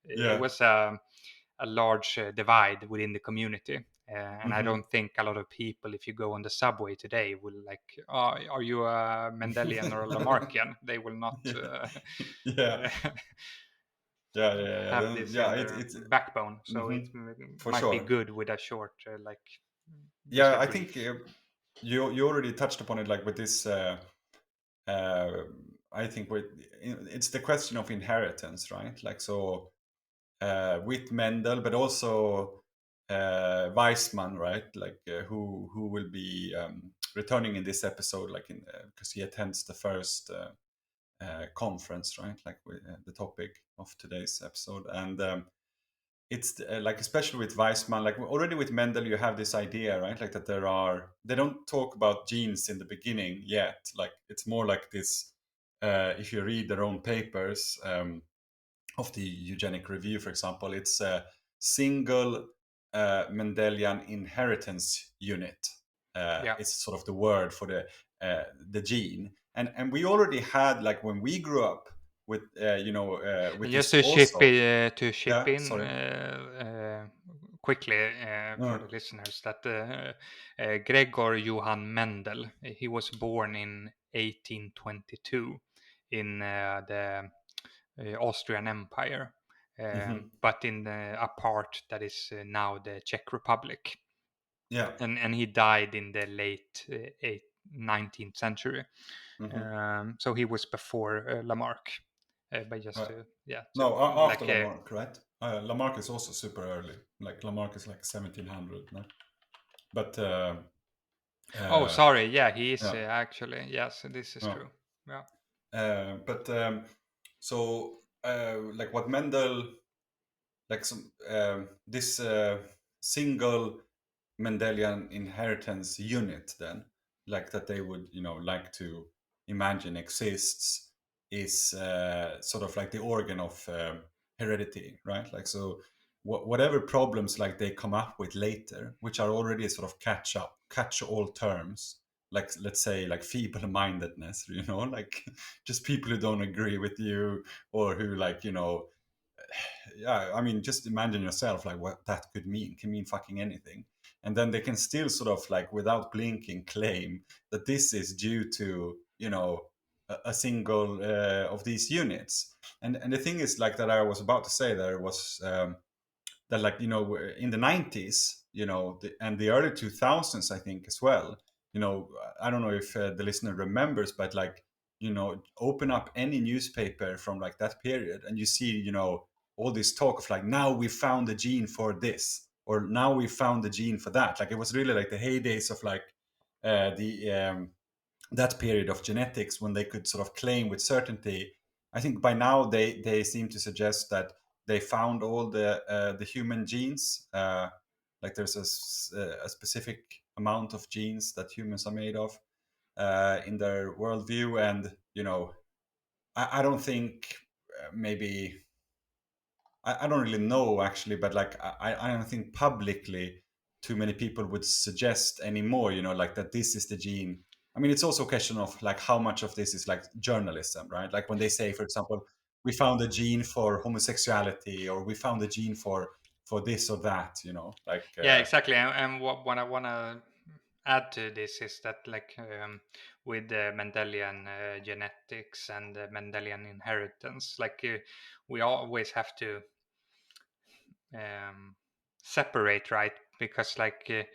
[SPEAKER 3] it
[SPEAKER 1] yeah
[SPEAKER 3] was a large divide within the community. And I
[SPEAKER 1] hmm
[SPEAKER 3] don't think a lot of people, if you go on the subway today, will like, oh, are you a Mendelian or a Lamarckian? They will not
[SPEAKER 1] yeah
[SPEAKER 3] have this in their
[SPEAKER 1] it's
[SPEAKER 3] backbone. So
[SPEAKER 1] hmm
[SPEAKER 3] it
[SPEAKER 1] for
[SPEAKER 3] might be
[SPEAKER 1] sure.
[SPEAKER 3] good with a short, like, just
[SPEAKER 1] Yeah,
[SPEAKER 3] a
[SPEAKER 1] I think
[SPEAKER 3] brief.
[SPEAKER 1] you already touched upon it, like with this. Uh, I think it's the question of inheritance, right? Like so with Mendel, but also Weissman, right? Like who will be returning in this episode, like in because he attends the first conference, right? Like with, the topic of today's episode, and it's like especially with Weissman, like already with Mendel, you have this idea, right? Like that they don't talk about genes in the beginning yet. Like it's more like this. If you read their own papers of the Eugenic Review, for example, it's a single Mendelian inheritance unit.
[SPEAKER 3] Yeah.
[SPEAKER 1] It's sort of the word for the gene, and we already had, like, when we grew up with with
[SPEAKER 3] And just
[SPEAKER 1] this
[SPEAKER 3] to
[SPEAKER 1] also.
[SPEAKER 3] chip
[SPEAKER 1] Yeah,
[SPEAKER 3] in
[SPEAKER 1] sorry.
[SPEAKER 3] quickly for
[SPEAKER 1] Uh,
[SPEAKER 3] the listeners that Gregor Johann Mendel, he was born in 1822 in the Austrian Empire,
[SPEAKER 1] mhm.
[SPEAKER 3] but in a part that is now the Czech Republic,
[SPEAKER 1] Yeah.
[SPEAKER 3] and he died in the late 19th century.
[SPEAKER 1] Mhm.
[SPEAKER 3] So he was before Lamarck. But just
[SPEAKER 1] Right.
[SPEAKER 3] to
[SPEAKER 1] No, after
[SPEAKER 3] like
[SPEAKER 1] Lamarck, right? Lamarck is also super early. Like Lamarck is like 1700, no? But
[SPEAKER 3] oh,
[SPEAKER 1] uh,
[SPEAKER 3] sorry, yeah, he is
[SPEAKER 1] yeah.
[SPEAKER 3] actually, yes, this is
[SPEAKER 1] No.
[SPEAKER 3] true. Yeah.
[SPEAKER 1] But so like what Mendel, like some this single Mendelian inheritance unit, then, like, that they would, like to imagine exists, is sort of like the organ of heredity, right? Like, so whatever problems like they come up with later, which are already sort of catch all terms, like, let's say, like feeble-mindedness, like just people who don't agree with you, or who, like, yeah, I mean, just imagine yourself, like, what that could mean. Can mean fucking anything. And then they can still sort of, like, without blinking, claim that this is due to, a single of these units. And the thing is, like, that I was about to say there was, that, like, in the 90s, and the early 2000s, I think, as well. I don't know if the listener remembers, but, like, open up any newspaper from, like, that period, and you see, all this talk of, like, now we found the gene for this, or now we found the gene for that. Like, it was really like the heydays of, like, the that period of genetics, when they could sort of claim with certainty. I think by now they seem to suggest that they found all the human genes. Like, there's a specific amount of genes that humans are made of in their worldview, and I don't think maybe I don't really know, actually, but, like, I don't think publicly too many people would suggest anymore, like, that this is the gene. I mean, it's also a question of, like, how much of this is, like, journalism, right? Like, when they say, for example, we found a gene for homosexuality, or we found a gene for this or that, like,
[SPEAKER 3] Yeah, exactly. And what I want to add to this is that, like, with the Mendelian genetics and the Mendelian inheritance, like, we always have to um, separate, right? Because, like,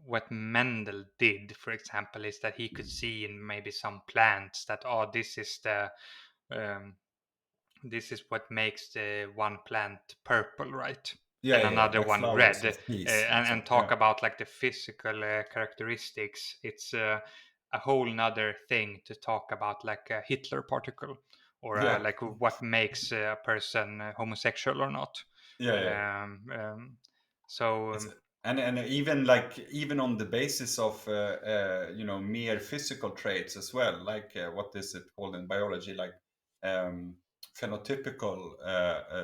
[SPEAKER 3] what Mendel did, for example, is that he could see in maybe some plants that, oh, um, this is what makes the one plant purple, right?
[SPEAKER 1] yeah,
[SPEAKER 3] And
[SPEAKER 1] yeah, yeah,
[SPEAKER 3] another
[SPEAKER 1] like
[SPEAKER 3] one
[SPEAKER 1] flowers
[SPEAKER 3] red,
[SPEAKER 1] of peace, for
[SPEAKER 3] and
[SPEAKER 1] example.
[SPEAKER 3] talk
[SPEAKER 1] Yeah,
[SPEAKER 3] about, like, the physical characteristics. It's a whole nother thing to talk about, like a Hitler particle, or
[SPEAKER 1] yeah,
[SPEAKER 3] like what makes a person homosexual or not.
[SPEAKER 1] yeah, yeah.
[SPEAKER 3] Um, um, so
[SPEAKER 1] It's and even, like, even on the basis of mere physical traits as well, like, what is it called in biology, like, um, phenotypical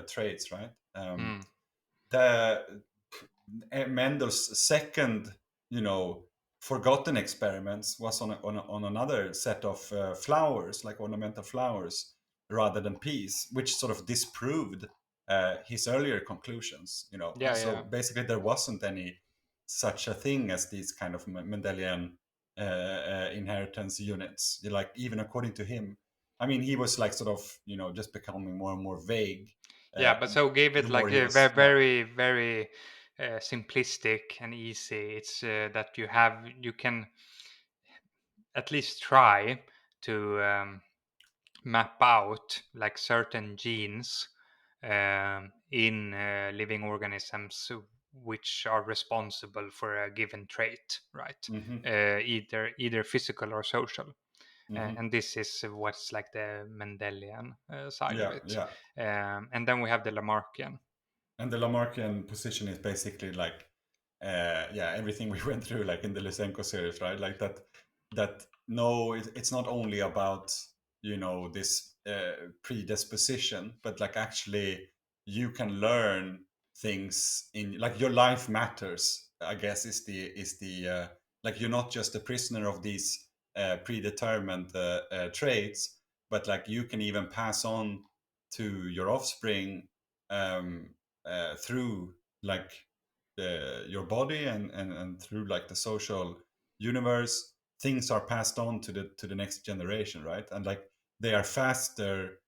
[SPEAKER 1] traits, right?
[SPEAKER 3] mm,
[SPEAKER 1] The Mendel's second, forgotten experiments was on another set of flowers, like ornamental flowers, rather than peas, which sort of disproved his earlier conclusions.
[SPEAKER 3] yeah,
[SPEAKER 1] So
[SPEAKER 3] yeah.
[SPEAKER 1] basically, there wasn't any such a thing as these kind of Mendelian inheritance units. Like, even according to him, I mean, he was, like, sort of, just becoming more and more vague.
[SPEAKER 3] Yeah, but so give
[SPEAKER 1] The
[SPEAKER 3] it
[SPEAKER 1] more
[SPEAKER 3] like
[SPEAKER 1] he
[SPEAKER 3] a
[SPEAKER 1] was, yeah.
[SPEAKER 3] very, very simplistic and easy. It's that you can at least try to map out, like, certain genes in living organisms which are responsible for a given trait, right?
[SPEAKER 1] Hmm.
[SPEAKER 3] Either physical or social.
[SPEAKER 1] Hmm.
[SPEAKER 3] And this is what's like the Mendelian side of
[SPEAKER 1] Yeah,
[SPEAKER 3] it.
[SPEAKER 1] yeah.
[SPEAKER 3] And then we have the Lamarckian.
[SPEAKER 1] And the Lamarckian position is basically, like, yeah, everything we went through, like, in the Lysenko series, right? Like, that no, it's not only about, this predisposition, but, like, actually you can learn things in, like, your life matters, I guess, is the like, you're not just a prisoner of these predetermined traits, but like you can even pass on to your offspring through like your body and through like the social universe. Things are passed on to the next generation, right? And like they are faster,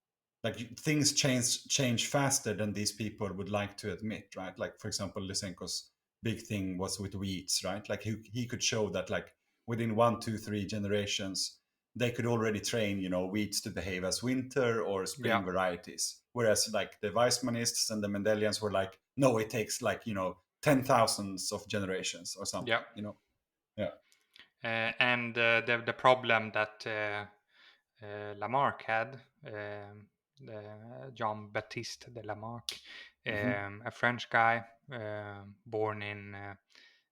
[SPEAKER 1] like things change faster than these people would like to admit, right? Like, for example, Lysenko's big thing was with wheats, right? Like he could show that like within 1, 2, 3 generations they could already train, wheats to behave as winter or spring varieties, whereas like the Weissmanists and the Mendelians were like, no, it takes like 10,000s of generations or something. Yeah.
[SPEAKER 3] And the problem that Lamarck had, Jean Baptiste de Lamarck, a French guy born in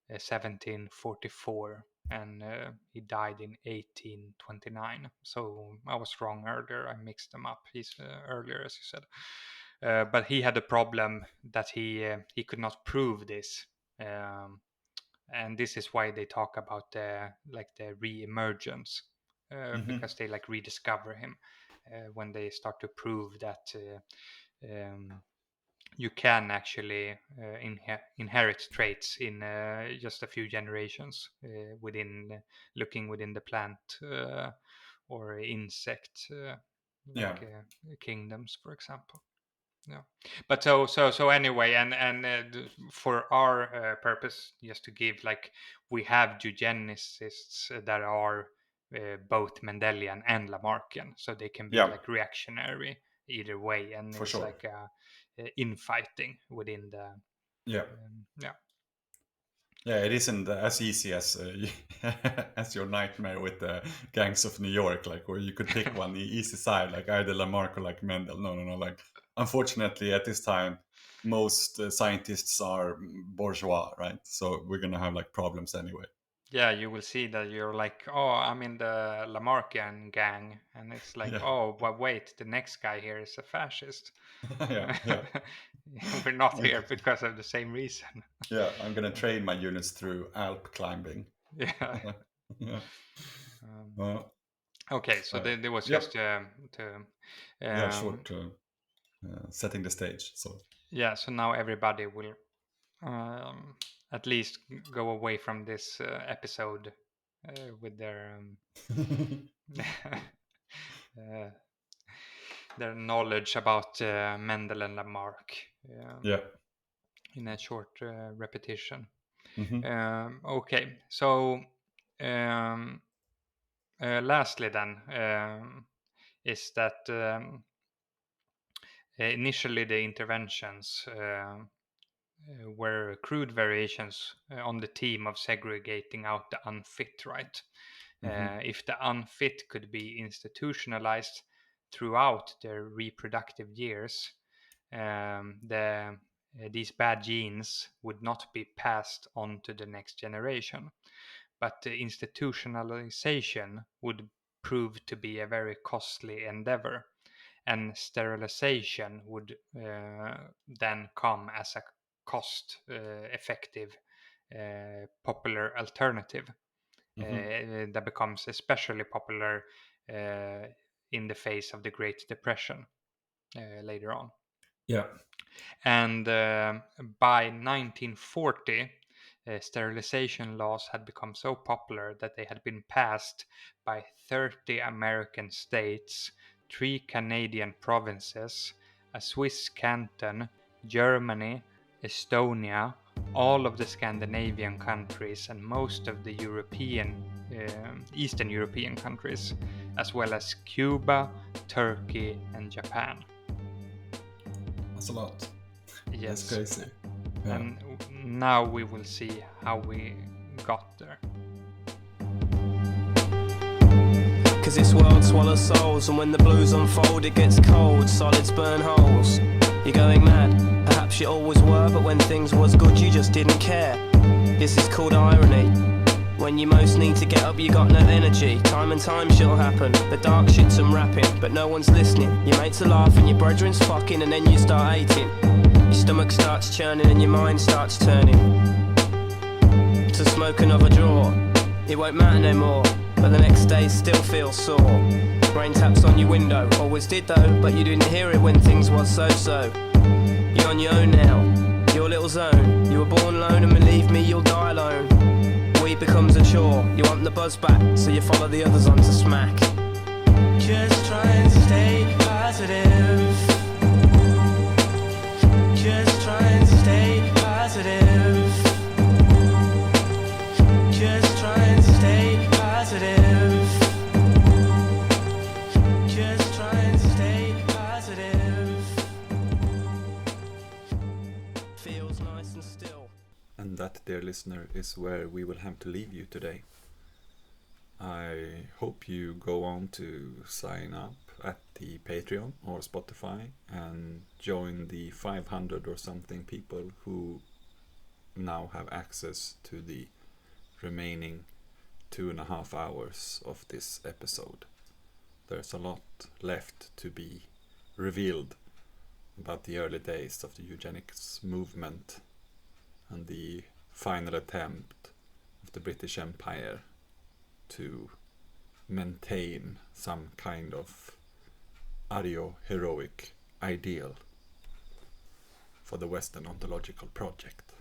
[SPEAKER 3] 1744, and he died in 1829. So I was wrong earlier. I mixed them up. He's earlier, as you said. But he had a problem that he could not prove this. And this is why they talk about the re-emergence, because they like rediscover him when they start to prove that you can actually inherit traits in just a few generations looking within the plant or insect kingdoms, for example. Yeah, but so anyway, and for our purpose, just to give, like, we have eugenicists that are both Mendelian and Lamarckian, so they can be like reactionary either way, and
[SPEAKER 1] for
[SPEAKER 3] it's
[SPEAKER 1] sure.
[SPEAKER 3] like infighting within the
[SPEAKER 1] Yeah, it isn't as easy as as your nightmare with the gangs of New York, like where you could pick one easy side, like either Lamarck or like Mendel. No. Like, unfortunately, at this time, most scientists are bourgeois, right? So we're gonna have like problems anyway.
[SPEAKER 3] Yeah, you will see that you're like, oh, I'm in the Lamarckian gang, and it's like, oh, but wait, the next guy here is a fascist.
[SPEAKER 1] yeah.
[SPEAKER 3] We're not here because of the same reason.
[SPEAKER 1] Yeah, I'm gonna train my units through Alp climbing.
[SPEAKER 3] Yeah.
[SPEAKER 1] Yeah.
[SPEAKER 3] Okay, so there was just to
[SPEAKER 1] short setting the stage. So
[SPEAKER 3] so now everybody will at least go away from this episode with their their knowledge about Mendel and Lamarck. In a short repetition. Okay, so lastly then is that initially the interventions were crude variations on the theme of segregating out the unfit, right? If the unfit could be institutionalized throughout their reproductive years, these bad genes would not be passed on to the next generation. But the institutionalization would prove to be a very costly endeavor, and sterilization would then come as a cost-effective popular alternative that becomes especially popular in the face of the Great Depression later on.
[SPEAKER 1] Yeah.
[SPEAKER 3] And by 1940, sterilization laws had become so popular that they had been passed by 30 American states, 3 Canadian provinces, a Swiss canton, Germany, Estonia, all of the Scandinavian countries, and most of the Eastern European countries, as well as Cuba, Turkey, and Japan.
[SPEAKER 1] That's a lot.
[SPEAKER 3] Yes.
[SPEAKER 1] That's crazy. Yeah.
[SPEAKER 3] And now we will see how we got there.
[SPEAKER 4] Cause this world swallows souls, and when the blues unfold it gets cold, solids burn holes. You're going mad, perhaps you always were, but when things was good you just didn't care. This is called irony. When you most need to get up you got no energy. Time and time shit'll happen, the dark shit's some rapping, but no one's listening. Your mates are laughing, your brethren's fucking, and then you start hating. Your stomach starts churning and your mind starts turning to smoke another draw. It won't matter no more, but the next day still feels sore. Rain taps on your window, always did though, but you didn't hear it when things was so-so. You're on your own now, your little zone. You were born alone and believe me, you'll die alone. Weed becomes a chore, you want the buzz back, so you follow the others on to smack. Just trying to stay positive. Just trying to stay positive. Just trying to stay positive. Just trying to stay positive. Feels nice and still.
[SPEAKER 1] And that, dear listener, is where we will have to leave you today. I hope you go on to sign up at the Patreon or Spotify and join the 500 or something people who now have access to the remaining 2.5 hours of this episode. There's a lot left to be revealed about the early days of the eugenics movement and the final attempt of the British Empire to maintain some kind of aryo-heroic ideal for the Western ontological project.